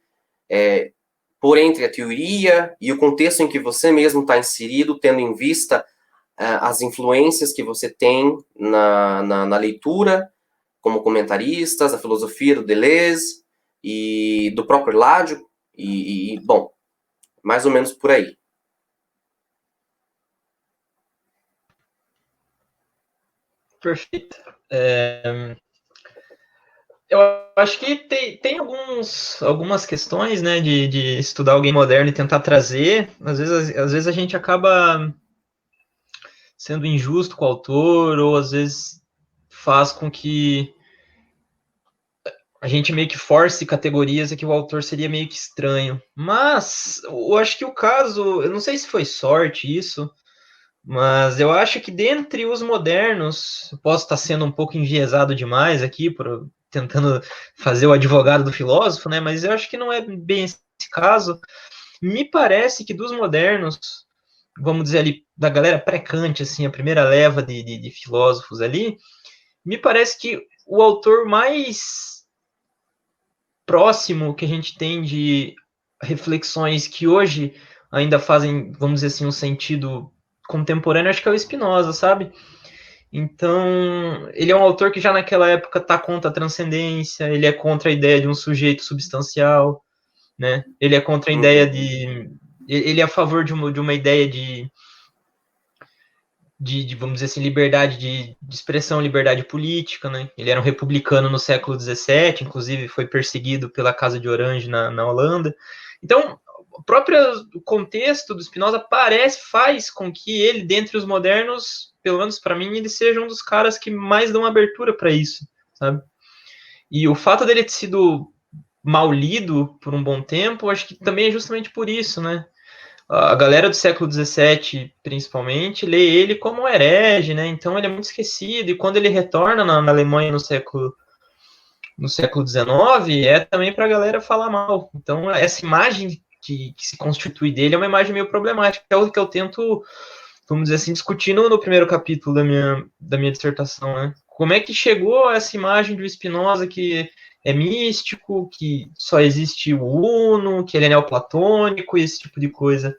por entre a teoria e o contexto em que você mesmo está inserido, tendo em vista as influências que você tem na leitura, como comentaristas, a filosofia do Deleuze e do próprio Eladio, bom, mais ou menos por aí. Perfeito. Eu acho que tem algumas questões, né, de estudar alguém moderno e tentar trazer. Às vezes a gente acaba sendo injusto com o autor, ou às vezes faz com que a gente meio que force categorias e que o autor seria meio que estranho. Mas eu acho que o caso, eu não sei se foi sorte isso, mas eu acho que dentre os modernos, eu posso estar sendo um pouco enviesado demais aqui, tentando fazer o advogado do filósofo, né? Mas eu acho que não é bem esse caso. Me parece que dos modernos, vamos dizer ali, da galera pré-Kant, assim, a primeira leva de filósofos ali, me parece que o autor mais próximo que a gente tem de reflexões que hoje ainda fazem, vamos dizer assim, um sentido contemporâneo, acho que é o Spinoza, sabe? Então, ele é um autor que já naquela época está contra a transcendência, ele é contra a ideia de um sujeito substancial, né? Ele é contra a ideia de... Ele é a favor de uma ideia de vamos dizer assim, liberdade de expressão, liberdade política, né? Ele era um republicano no século XVII, inclusive foi perseguido pela Casa de Orange na Holanda. Então, o próprio contexto do Spinoza faz com que ele, dentre os modernos, pelo menos para mim, ele seja um dos caras que mais dão abertura para isso, sabe? E o fato dele ter sido mal lido por um bom tempo, acho que também é justamente por isso, né? A galera do século XVII, principalmente, lê ele como um herege, né? Então ele é muito esquecido. E quando ele retorna na Alemanha no século XIX, é também para a galera falar mal. Então essa imagem que se constitui dele é uma imagem meio problemática, que é o que eu tento, vamos dizer assim, discutir no primeiro capítulo da minha dissertação, né? Como é que chegou essa imagem do Spinoza que é místico, que só existe o uno, que ele é neoplatônico e esse tipo de coisa,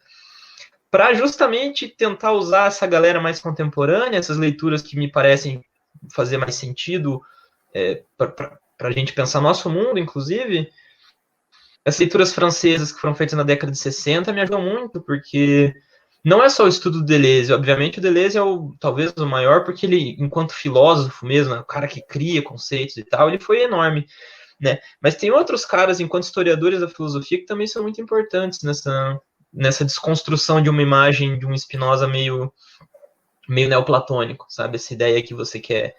para justamente tentar usar essa galera mais contemporânea, essas leituras que me parecem fazer mais sentido para a gente pensar nosso mundo, inclusive. As leituras francesas que foram feitas na década de 60 me ajudam muito, porque não é só o estudo do Deleuze. Obviamente, o Deleuze é talvez o maior, porque ele, enquanto filósofo mesmo, o cara que cria conceitos e tal, ele foi enorme, né? Mas tem outros caras, enquanto historiadores da filosofia, que também são muito importantes nessa desconstrução de uma imagem de um Spinoza meio neoplatônico, sabe? Essa ideia que você quer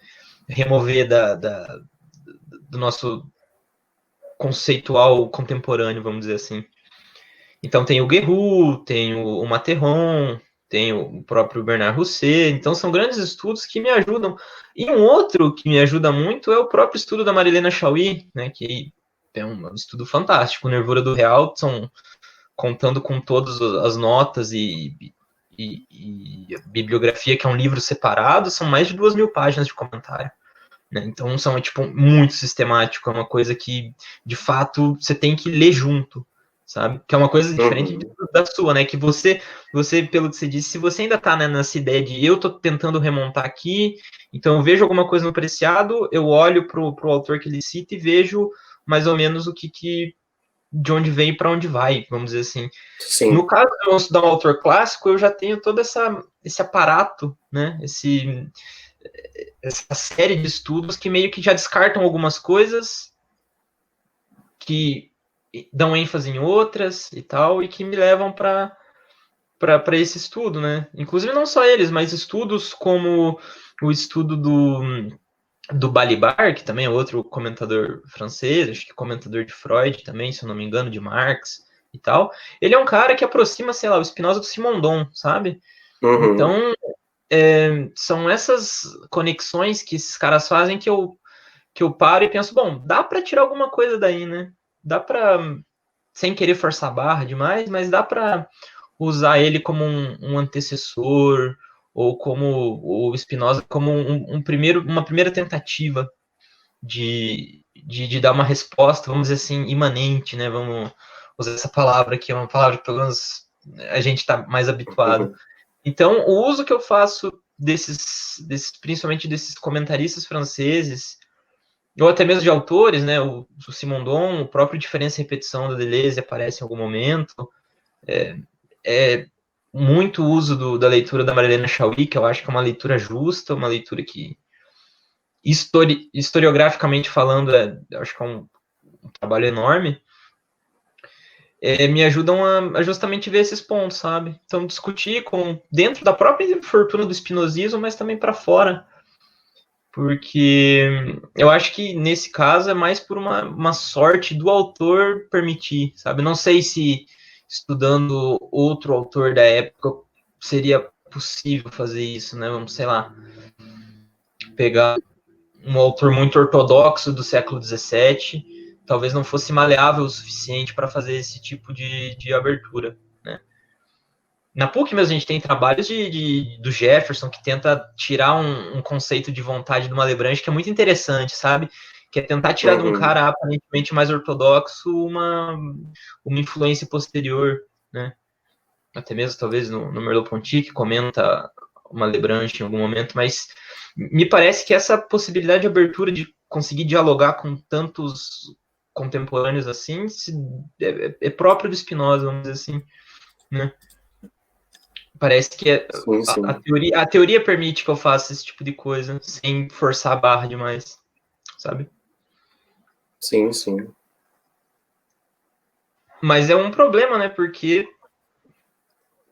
remover do nosso conceitual contemporâneo, vamos dizer assim. Então tem o Guerrero, tem o Matterhorn, tem o próprio Bernard Rousseau, então são grandes estudos que me ajudam. E um outro que me ajuda muito é o próprio estudo da Marilena Chauí, né, que é um estudo fantástico, Nervura do Real, contando com todas as notas e bibliografia, que é um livro separado, são mais de 2.000 páginas de comentário. Né? Então, são tipo, muito sistemático, é uma coisa que, de fato, você tem que ler junto, sabe? Que é uma coisa diferente da sua, né? Que você, pelo que você disse, se você ainda tá, né, nessa ideia de eu tô tentando remontar aqui, então eu vejo alguma coisa no Preciado, eu olho pro autor que ele cita e vejo mais ou menos de onde vem e para onde vai, vamos dizer assim. Sim. No caso de eu estudar um autor clássico, eu já tenho todo esse aparato, né? Essa série de estudos que meio que já descartam algumas coisas, que dão ênfase em outras e tal, e que me levam para esse estudo, né? Inclusive não só eles, mas estudos como o estudo do Balibar, que também é outro comentador francês, acho que comentador de Freud também, se eu não me engano, de Marx e tal. Ele é um cara que aproxima, sei lá, o Spinoza do Simondon, sabe? Então, são essas conexões que esses caras fazem que eu paro e penso, bom, dá para tirar alguma coisa daí, né? Dá para, sem querer forçar a barra demais, mas dá para usar ele como um antecessor, ou como o Spinoza como uma primeira tentativa de dar uma resposta, vamos dizer assim, imanente, né? usar essa palavra, que é uma palavra que pelo menos a gente está mais habituado. Então, o uso que eu faço principalmente desses comentaristas franceses, ou até mesmo de autores, né, o Simondon, o próprio Diferença e Repetição da Deleuze aparece em algum momento, muito uso da leitura da Marilena Chauí, que eu acho que é uma leitura justa, uma leitura que, historiograficamente falando, eu acho que é um trabalho enorme, me ajudam a justamente ver esses pontos, sabe? Então, discutir dentro da própria fortuna do espinosismo, mas também para fora, porque eu acho que nesse caso é mais por uma sorte do autor permitir, sabe? Não sei se estudando outro autor da época seria possível fazer isso, né? Vamos, sei lá, pegar um autor muito ortodoxo do século XVII, talvez não fosse maleável o suficiente para fazer esse tipo de abertura, né? Na PUC mesmo a gente tem trabalhos do Jefferson que tenta tirar um conceito de vontade do Malebranche que é muito interessante, sabe? Que é tentar tirar de um cara aparentemente mais ortodoxo uma influência posterior, né? Até mesmo talvez no Merleau-Ponty, que comenta o Malebranche em algum momento, mas me parece que essa possibilidade de abertura de conseguir dialogar com tantos contemporâneos assim é próprio do Spinoza, vamos dizer assim, né? Parece que Sim, sim. a teoria permite que eu faça esse tipo de coisa sem forçar a barra demais, sabe? Sim, sim. Mas é um problema, né? Porque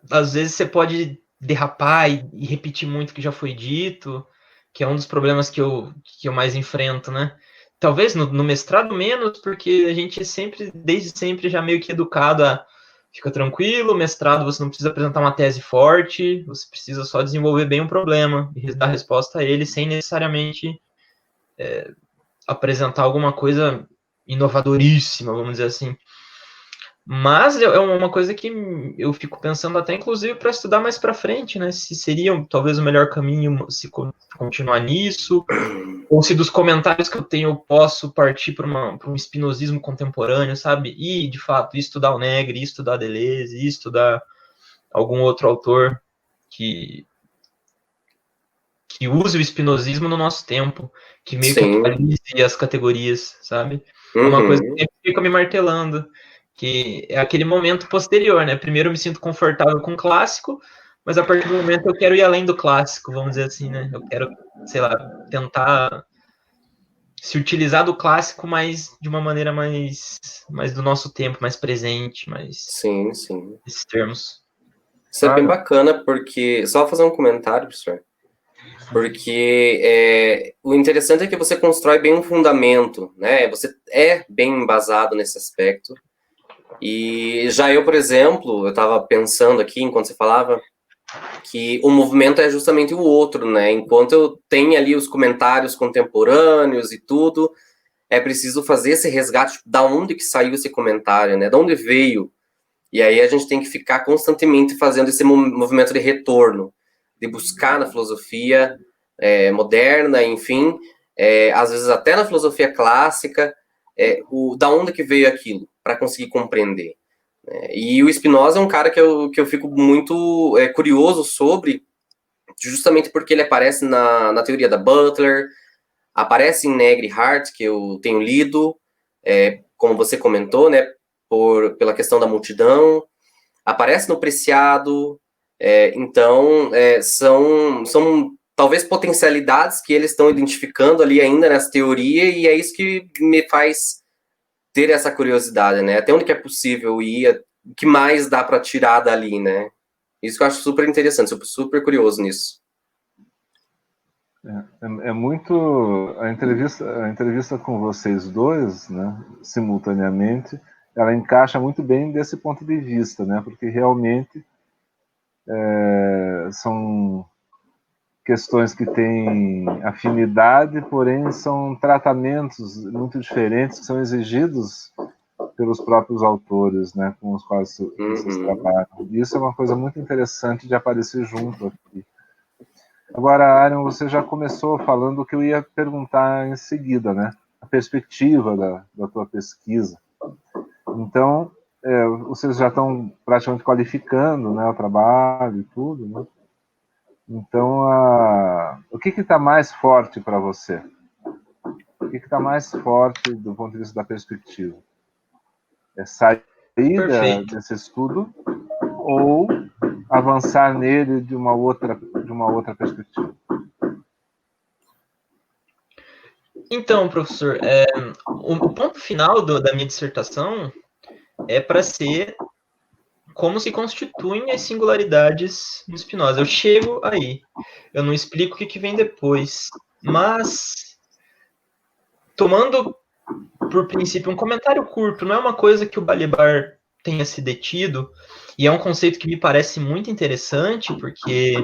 às vezes você pode derrapar e repetir muito o que já foi dito, que é um dos problemas que eu mais enfrento, né? Talvez no mestrado menos, porque a gente é sempre, desde sempre, já meio que educado a fica tranquilo, mestrado você não precisa apresentar uma tese forte, você precisa só desenvolver bem um problema e dar resposta a ele sem necessariamente apresentar alguma coisa inovadoríssima, vamos dizer assim. Mas é uma coisa que eu fico pensando até, inclusive, para estudar mais para frente, né? Se seria talvez o melhor caminho se continuar nisso, ou se dos comentários que eu tenho eu posso partir para um espinosismo contemporâneo, sabe? E, de fato, estudar o Negri, estudar Deleuze, estudar algum outro autor que use o espinosismo no nosso tempo, que meio que atualize as categorias, sabe? É uma coisa que sempre fica me martelando, que é aquele momento posterior, né? Primeiro eu me sinto confortável com o clássico, mas a partir do momento eu quero ir além do clássico, vamos dizer assim, né? Eu quero, sei lá, tentar se utilizar do clássico, mas de uma maneira mais do nosso tempo, mais presente, mais Sim, sim. esses termos. Isso é bem bacana, porque... Só fazer um comentário, professor. Porque o interessante é que você constrói bem um fundamento, né? Você é bem embasado nesse aspecto. E já eu, por exemplo, eu estava pensando aqui, enquanto você falava, que o movimento é justamente o outro, né? Enquanto eu tenho ali os comentários contemporâneos e tudo, é preciso fazer esse resgate da onde que saiu esse comentário, né? De onde veio. E aí a gente tem que ficar constantemente fazendo esse movimento de retorno, de buscar na filosofia moderna, enfim, às vezes até na filosofia clássica, da onde que veio aquilo, para conseguir compreender. E o Spinoza é um cara que eu fico muito curioso sobre, justamente porque ele aparece na teoria da Butler, aparece em Negri Hart, que eu tenho lido, como você comentou, né, pela questão da multidão, aparece no Preciado, então são talvez potencialidades que eles estão identificando ali ainda nessa teoria, e é isso que me faz ter essa curiosidade, né? Até onde que é possível ir, o que mais dá para tirar dali, né? Isso que eu acho super interessante, super curioso nisso. É muito... A entrevista com vocês dois, né, simultaneamente, ela encaixa muito bem desse ponto de vista, né? Porque realmente são questões que têm afinidade, porém são tratamentos muito diferentes que são exigidos pelos próprios autores, né, com os quais vocês trabalham. E isso é uma coisa muito interessante de aparecer junto aqui. Agora, Arion, você já começou falando o que eu ia perguntar em seguida, né? A perspectiva da tua pesquisa. Então, vocês já estão praticamente qualificando, né, o trabalho e tudo, né? Então, o que está mais forte para você? O que está mais forte do ponto de vista da perspectiva? É sair desse estudo ou avançar nele de uma outra perspectiva? Então, professor, o ponto final da minha dissertação é para ser como se constituem as singularidades no Spinoza. Eu chego aí, eu não explico o que vem depois, mas tomando por princípio um comentário curto, não é uma coisa que o Balibar tenha se detido, e é um conceito que me parece muito interessante, porque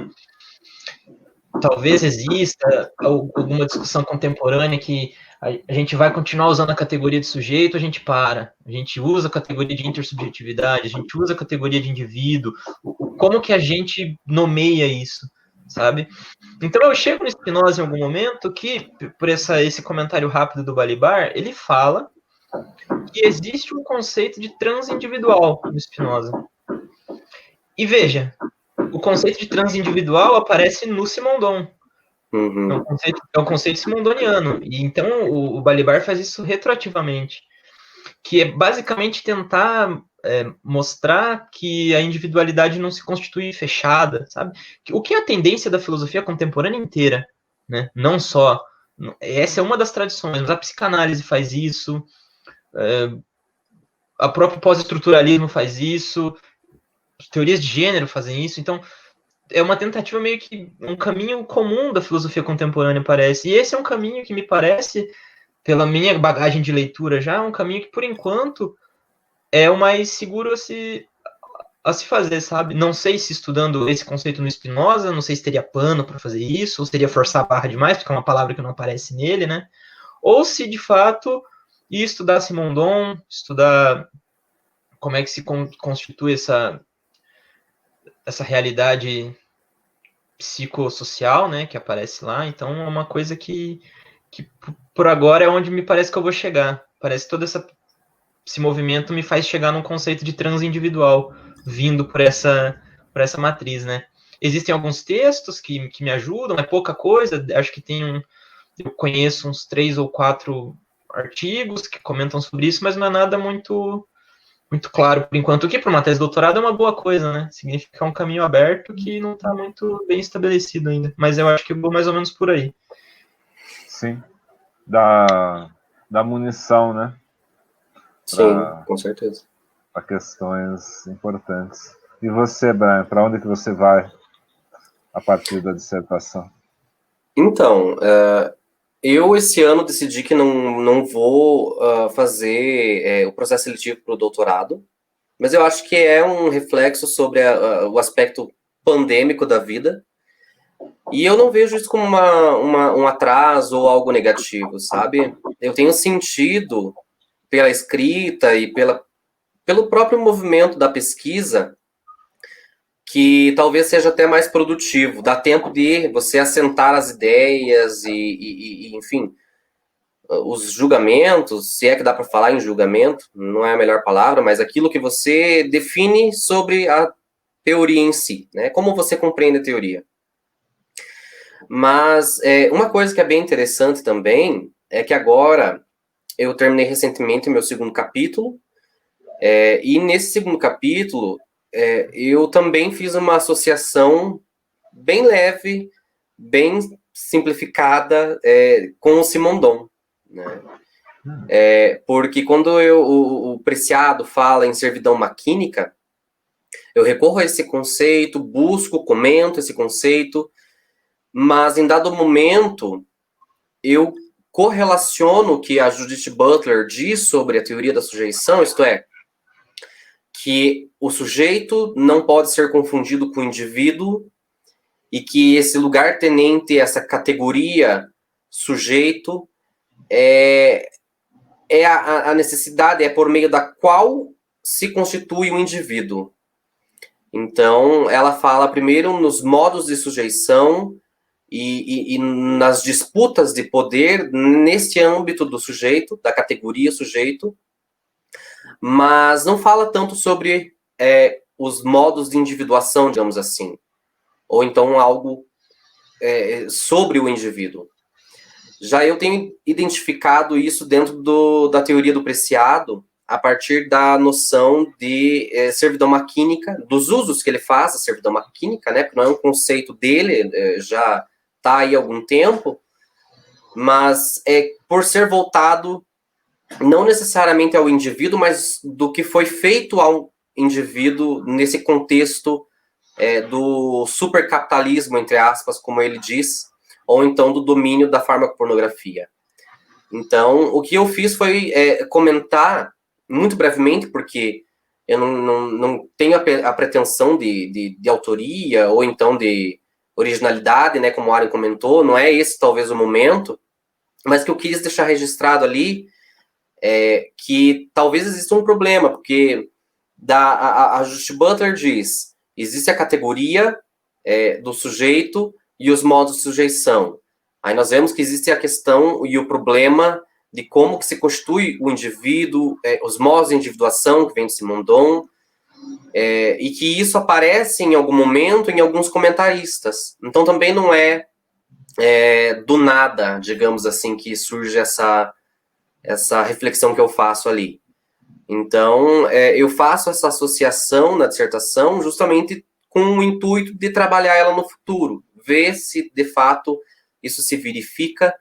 talvez exista alguma discussão contemporânea que a gente vai continuar usando a categoria de sujeito, a gente para. A gente usa a categoria de intersubjetividade, a gente usa a categoria de indivíduo. Como que a gente nomeia isso, sabe? Então eu chego no Spinoza em algum momento que, por esse comentário rápido do Balibar, ele fala que existe um conceito de transindividual no Spinoza. E veja, o conceito de transindividual aparece no Simondon. Uhum. É um conceito simondoniano. E então o Balibar faz isso retroativamente, que é basicamente tentar mostrar que a individualidade não se constitui fechada, sabe? O que é a tendência da filosofia contemporânea inteira, né? Não só... Essa é uma das tradições, mas a psicanálise faz isso, a próprio pós-estruturalismo faz isso, teorias de gênero fazem isso, então é uma tentativa meio que um caminho comum da filosofia contemporânea, parece. E esse é um caminho que me parece, pela minha bagagem de leitura já, um caminho que, por enquanto, é o mais seguro a se fazer, sabe? Não sei se estudando esse conceito no Spinoza, não sei se teria pano para fazer isso, ou seria forçar a barra demais, porque é uma palavra que não aparece nele, né? Ou se, de fato, ir estudar Simondon, estudar como é que se constitui essa realidade psicossocial, né, que aparece lá. Então é uma coisa que por agora é onde me parece que eu vou chegar. Parece que todo esse movimento me faz chegar num conceito de transindividual, vindo por essa matriz, né. Existem alguns textos que me ajudam, é pouca coisa, acho que eu conheço uns 3 ou 4 artigos que comentam sobre isso, mas não é nada muito claro por enquanto, o que para uma tese de doutorado é uma boa coisa, né? Significa que é um caminho aberto que não está muito bem estabelecido ainda. Mas eu acho que eu vou mais ou menos por aí. Sim. Da munição, né? Sim, com certeza. Para questões importantes. E você, Brian, para onde que você vai a partir da dissertação? Então, eu esse ano decidi que não vou fazer o processo seletivo para o doutorado, mas eu acho que é um reflexo sobre o aspecto pandêmico da vida, e eu não vejo isso como um atraso ou algo negativo, sabe? Eu tenho sentido, pela escrita e pelo próprio movimento da pesquisa, que talvez seja até mais produtivo, dá tempo de você assentar as ideias e enfim, os julgamentos, se é que dá para falar em julgamento, não é a melhor palavra, mas aquilo que você define sobre a teoria em si, né? Como você compreende a teoria. Mas uma coisa que é bem interessante também é que agora eu terminei recentemente o meu segundo capítulo, e nesse segundo capítulo eu também fiz uma associação bem leve, bem simplificada com o Simondon, né? Porque quando o Preciado fala em servidão maquínica, eu recorro a esse conceito, busco, comento esse conceito, mas em dado momento eu correlaciono o que a Judith Butler diz sobre a teoria da sujeição, isto é, que o sujeito não pode ser confundido com o indivíduo e que esse lugar tenente, essa categoria sujeito, é a necessidade, é por meio da qual se constitui o indivíduo. Então, ela fala primeiro nos modos de sujeição e nas disputas de poder nesse âmbito do sujeito, da categoria sujeito, mas não fala tanto sobre os modos de individuação, digamos assim, ou então algo sobre o indivíduo. Já eu tenho identificado isso dentro da teoria do Preciado, a partir da noção de servidão maquínica, dos usos que ele faz da servidão maquínica, né, porque não é um conceito dele, já está aí há algum tempo, mas por ser voltado não necessariamente ao indivíduo, mas do que foi feito ao indivíduo nesse contexto do supercapitalismo, entre aspas, como ele diz, ou então do domínio da farmacopornografia. Então, o que eu fiz foi comentar, muito brevemente, porque eu não tenho a pretensão de autoria, ou então de originalidade, né, como o Aaron comentou, não é esse talvez o momento, mas que eu quis deixar registrado ali que talvez exista um problema, porque a Judith Butler diz, existe a categoria do sujeito e os modos de sujeição. Aí nós vemos que existe a questão e o problema de como que se constitui o indivíduo, os modos de individuação, que vem de Simondon, e que isso aparece em algum momento em alguns comentaristas. Então também não é do nada, digamos assim, que surge essa reflexão que eu faço ali. Então, eu faço essa associação na dissertação justamente com o intuito de trabalhar ela no futuro, ver se, de fato, isso se verifica,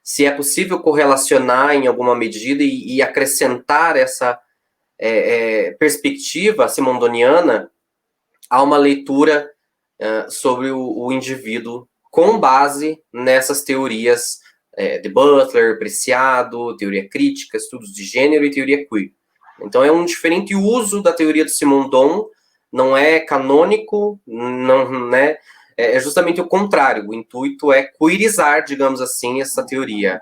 se é possível correlacionar em alguma medida e acrescentar essa perspectiva simondoniana a uma leitura sobre o indivíduo com base nessas teorias de Butler, Preciado, teoria crítica, estudos de gênero e teoria queer. Então é um diferente uso da teoria do Simondon, não é canônico, não, né? É justamente o contrário, o intuito é queerizar, digamos assim, essa teoria.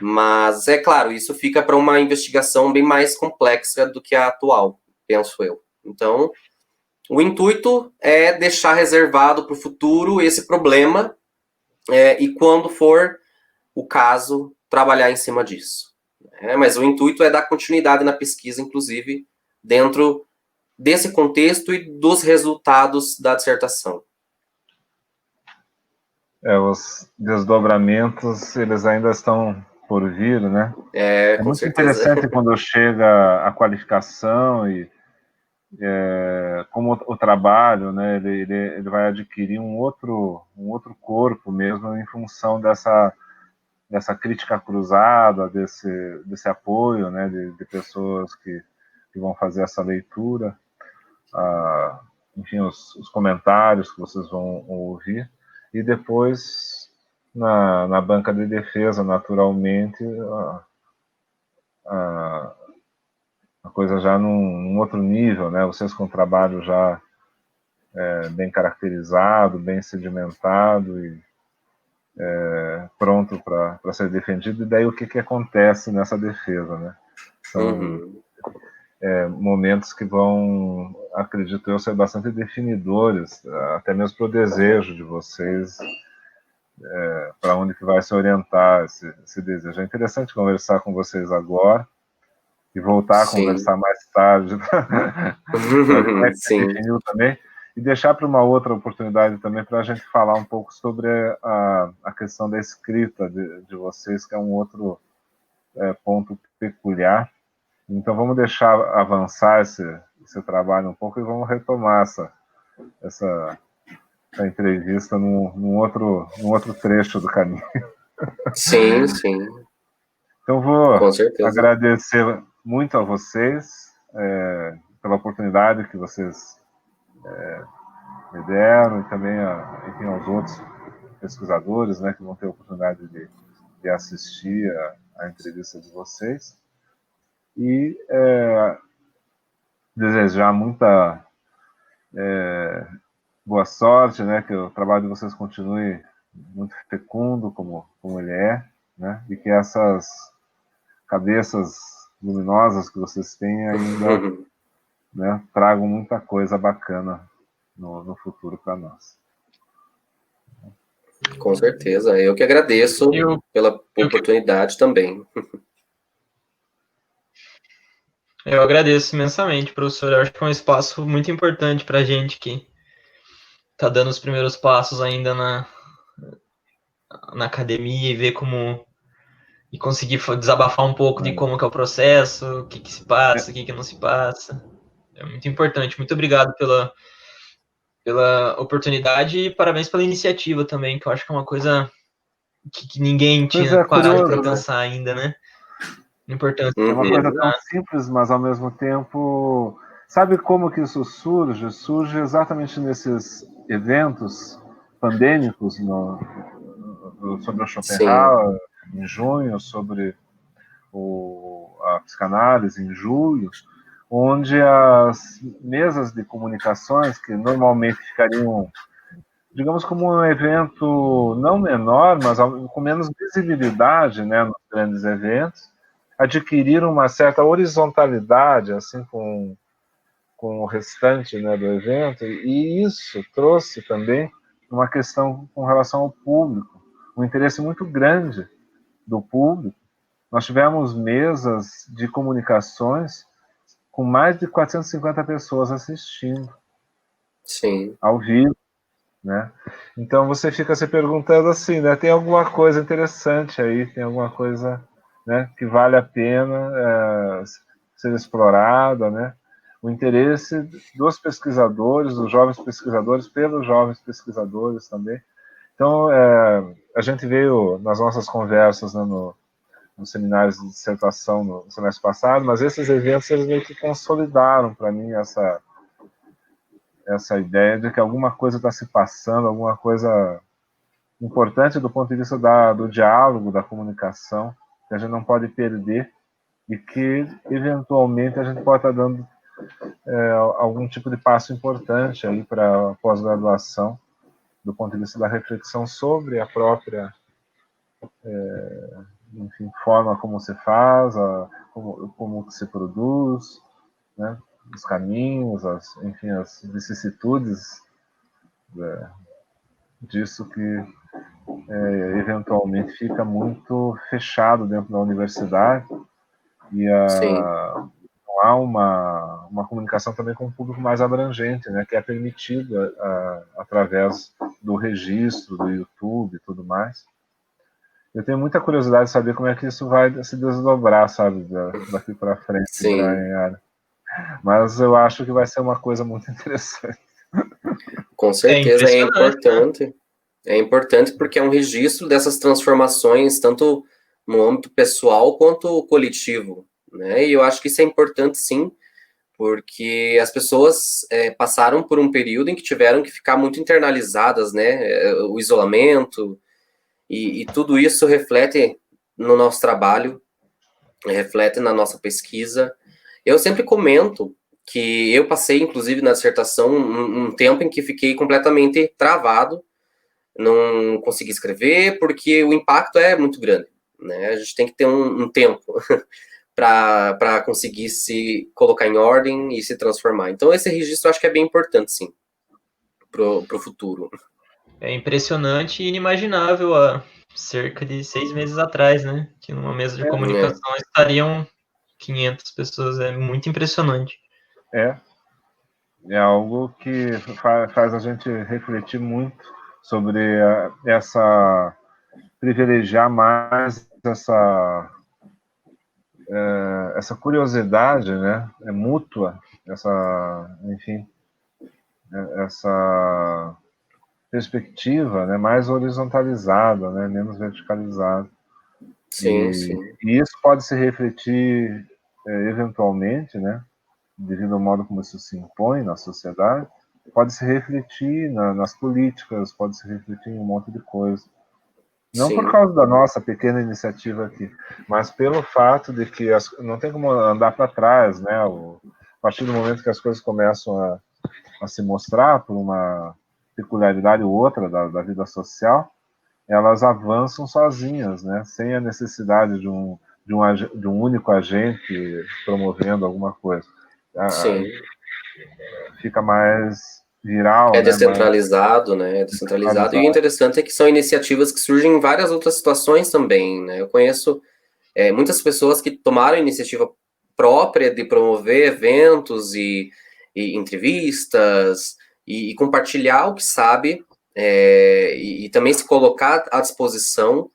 Mas, é claro, isso fica para uma investigação bem mais complexa do que a atual, penso eu. Então, o intuito é deixar reservado para o futuro esse problema e quando for o caso, trabalhar em cima disso. Mas o intuito é dar continuidade na pesquisa, inclusive, dentro desse contexto e dos resultados da dissertação. Os desdobramentos, eles ainda estão por vir, né? Com muito certeza. Interessante quando chega a qualificação e como o trabalho, né, ele vai adquirir um outro corpo mesmo em função dessa crítica cruzada, desse apoio, né, de pessoas que vão fazer essa leitura, enfim, os comentários que vocês vão ouvir, e depois na banca de defesa, naturalmente, a coisa já num outro nível, né? Vocês com o trabalho já bem caracterizado, bem sedimentado e pronto para ser defendido. E daí o que acontece nessa defesa, né? São momentos que vão, acredito eu, ser bastante definidores, até mesmo para o desejo de vocês, para onde que vai se orientar esse desejo. É interessante conversar com vocês agora e voltar a conversar mais tarde, como é que você definiu também, e deixar para uma outra oportunidade também para a gente falar um pouco sobre a questão da escrita de vocês, que é um outro ponto peculiar. Então vamos deixar avançar esse trabalho um pouco e vamos retomar essa entrevista num outro trecho do caminho. Sim, sim. Então vou Com certeza. agradecer muito a vocês pela oportunidade que vocês me deram e também enfim, aos outros pesquisadores, né, que vão ter a oportunidade de assistir a entrevista de vocês. E desejar muita boa sorte, né, que o trabalho de vocês continue muito fecundo como ele é, né, e que essas cabeças luminosas que vocês têm ainda né, tragam muita coisa bacana no futuro para nós. Com certeza. Eu que agradeço pela oportunidade também. Eu agradeço imensamente, professor. Eu acho que é um espaço muito importante para a gente que está dando os primeiros passos ainda na academia e ver como e conseguir desabafar um pouco de como que é o processo, o que se passa, o que não se passa. É muito importante. Muito obrigado pela oportunidade e parabéns pela iniciativa também, que eu acho que é uma coisa que ninguém Pois tinha é, parado para curioso, né? pensar ainda, né? Importante. É uma coisa Uhum. tão simples, mas ao mesmo tempo, sabe como que isso surge? Surge exatamente nesses eventos pandêmicos sobre o Sim, Schopenhauer em junho, sobre a psicanálise em julho, onde as mesas de comunicações, que normalmente ficariam, digamos, como um evento não menor, mas com menos visibilidade, né, nos grandes eventos, adquiriram uma certa horizontalidade, assim, com o restante, né, do evento, e isso trouxe também uma questão com relação ao público, um interesse muito grande do público. Nós tivemos mesas de comunicações com mais de 450 pessoas assistindo sim, ao vivo, né? Então você fica se perguntando assim, né? Tem alguma coisa interessante aí, tem alguma coisa, né, que vale a pena ser explorada, né? O interesse dos pesquisadores, dos jovens pesquisadores, pelos jovens pesquisadores também. Então, a gente veio nas nossas conversas, né, nos seminários de dissertação no semestre passado, mas esses eventos eles meio que consolidaram para mim essa ideia de que alguma coisa está se passando, alguma coisa importante do ponto de vista do diálogo, da comunicação, que a gente não pode perder e que, eventualmente, a gente pode estar dando algum tipo de passo importante aí para a pós-graduação, do ponto de vista da reflexão sobre a própria, enfim, forma como se faz, como se produz, né? Os caminhos, enfim, as vicissitudes disso que eventualmente fica muito fechado dentro da universidade e sim, não há uma comunicação também com um público mais abrangente, né, que é permitido através do registro, do YouTube e tudo mais. Eu tenho muita curiosidade de saber como é que isso vai se desdobrar, sabe, daqui para frente, sim. Brian. Mas eu acho que vai ser uma coisa muito interessante. Com É certeza é impressionante, né? importante. É importante porque é um registro dessas transformações, tanto no âmbito pessoal quanto coletivo, né? E eu acho que isso é importante, sim, porque as pessoas passaram por um período em que tiveram que ficar muito internalizadas, né? O isolamento e tudo isso reflete no nosso trabalho, reflete na nossa pesquisa. Eu sempre comento que eu passei, inclusive, na dissertação, um tempo em que fiquei completamente travado, não consegui escrever, porque o impacto é muito grande, né? A gente tem que ter um tempo para conseguir se colocar em ordem e se transformar. Então, esse registro eu acho que é bem importante, sim, pro futuro. É impressionante e inimaginável há cerca de 6 meses atrás, né? Que numa mesa de É, comunicação estariam 500 pessoas. É muito impressionante. É, é algo que faz a gente refletir muito sobre privilegiar mais essa curiosidade, né, mútua, enfim, essa perspectiva, né, mais horizontalizada, né, menos verticalizada. sim, E, sim, e isso pode se refletir eventualmente, né, devido ao modo como isso se impõe na sociedade, pode se refletir nas políticas, pode se refletir em um monte de coisa. Não por sim, causa da nossa pequena iniciativa aqui, mas pelo fato de que não tem como andar para trás, né? A partir do momento que as coisas começam a se mostrar por uma peculiaridade ou outra da vida social, elas avançam sozinhas, né? Sem a necessidade de um único agente promovendo alguma coisa. sim. Fica mais É viral, né? Mais descentralizado, né? É descentralizado. E o centralizado. interessante é que são iniciativas que surgem em várias outras situações também, né? Eu conheço muitas pessoas que tomaram a iniciativa própria de promover eventos e entrevistas e compartilhar o que sabe e também se colocar à disposição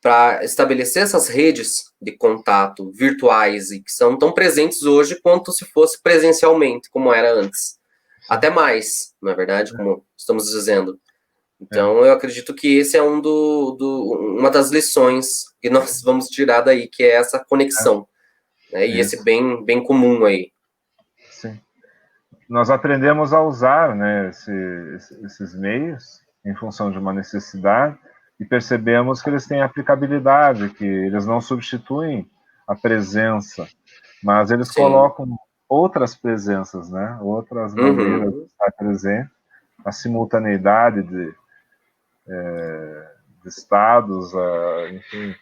para estabelecer essas redes de contato virtuais e que são tão presentes hoje quanto se fosse presencialmente, como era antes. Até mais, não é verdade? Como estamos dizendo. Então, eu acredito que esse é uma das lições que nós vamos tirar daí, que é essa conexão, né? E esse bem comum aí. Sim. Nós aprendemos a usar, né, esses meios em função de uma necessidade e percebemos que eles têm aplicabilidade, que eles não substituem a presença, mas eles colocam outras presenças, né, outras maneiras de estar presente, a simultaneidade de estados, enfim,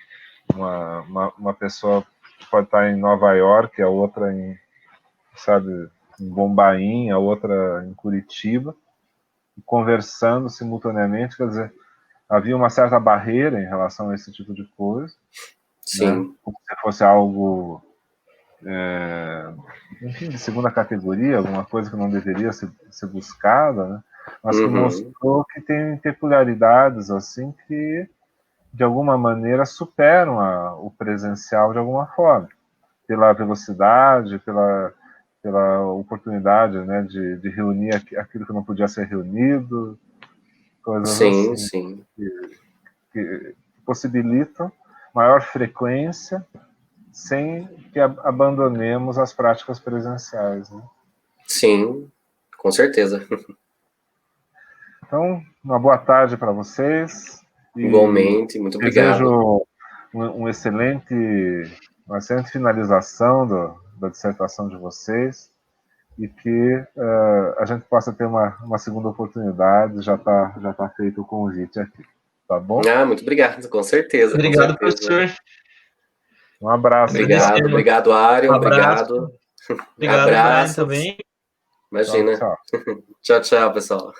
uma pessoa pode estar em Nova York, a outra em Bombaim, a outra em Curitiba, conversando simultaneamente, quer dizer, havia uma certa barreira em relação a esse tipo de coisa, né? Como se fosse algo, enfim, de segunda categoria, alguma coisa que não deveria ser buscada, né? Mas que mostrou que tem peculiaridades assim que, de alguma maneira, superam o presencial de alguma forma, pela velocidade, pela oportunidade, né, de reunir aquilo que não podia ser reunido, coisas assim, que possibilitam maior frequência sem que abandonemos as práticas presenciais, né? Sim, com certeza. Então, uma boa tarde para vocês. Igualmente, muito obrigado. Desejo uma excelente finalização da dissertação de vocês e que a gente possa ter uma segunda oportunidade. Já tá feito o convite aqui, tá bom? Muito obrigado, com certeza. Obrigado, professor. Um abraço. Obrigado, Arion. Obrigado. Obrigado, Brian, também. Imagina. Tchau, tchau, pessoal.